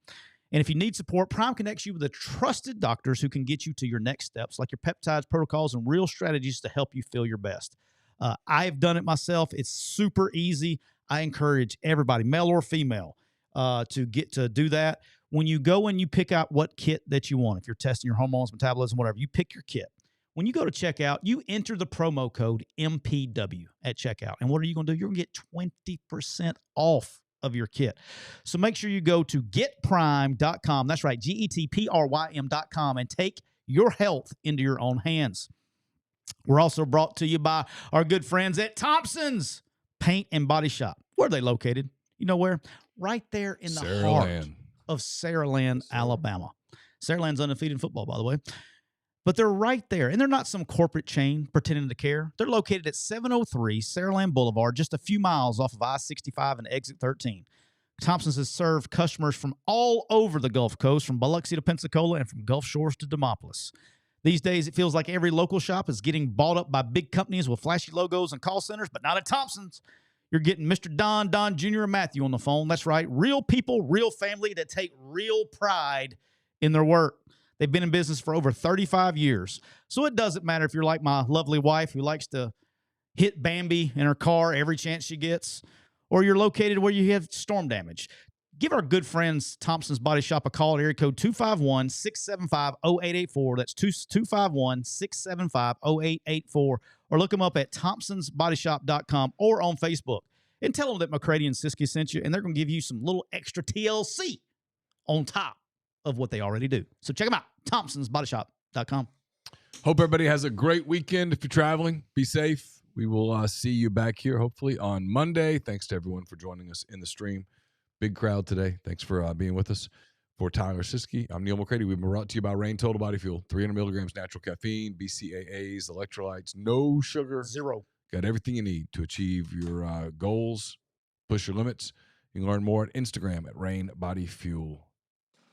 And if you need support, Prime connects you with the trusted doctors who can get you to your next steps, like your peptides, protocols, and real strategies to help you feel your best. I have done it myself. It's super easy. I encourage everybody, male or female, to get to do that. When you go and you pick out what kit that you want, if you're testing your hormones, metabolism, whatever, you pick your kit. When you go to checkout, you enter the promo code MPW at checkout. And what are you going to do? You're going to get 20% off of your kit. So make sure you go to getprime.com. That's right, GETPRYM.com, and take your health into your own hands. We're also brought to you by our good friends at Thompson's Paint and Body Shop. Where are they located? You know where? Right there in the heart of Saraland, Alabama. Saraland's undefeated in football, by the way. But they're right there, and they're not some corporate chain pretending to care. They're located at 703 Saraland Boulevard, just a few miles off of I-65 and Exit 13. Thompson's has served customers from all over the Gulf Coast, from Biloxi to Pensacola and from Gulf Shores to Demopolis. These days, it feels like every local shop is getting bought up by big companies with flashy logos and call centers, but not at Thompson's. You're getting Mr. Don Jr., and Matthew on the phone. That's right, real people, real family that take real pride in their work. They've been in business for over 35 years. So it doesn't matter if you're like my lovely wife who likes to hit Bambi in her car every chance she gets, or you're located where you have storm damage. Give our good friends Thompson's Body Shop a call at area code 251-675-0884. That's 251-675-0884. Or look them up at thompsonsbodyshop.com or on Facebook. And tell them that McCready and Siskey sent you, and they're going to give you some little extra TLC on top of what they already do. So check them out, thompsonsbodyshop.com. Hope everybody has a great weekend. If you're traveling, be safe. We will see you back here hopefully on Monday. Thanks to everyone for joining us in the stream. Big crowd today. Thanks for being with us. For Tyler Siskey, I'm Neal McCready. We've been brought to you by Rain Total Body Fuel. 300 milligrams natural caffeine, BCAAs, electrolytes, no sugar. Zero. Got everything you need to achieve your goals, push your limits. You can learn more at Instagram at Rain Body Fuel.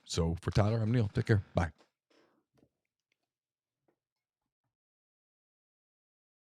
So for Tyler, I'm Neal. Take care. Bye.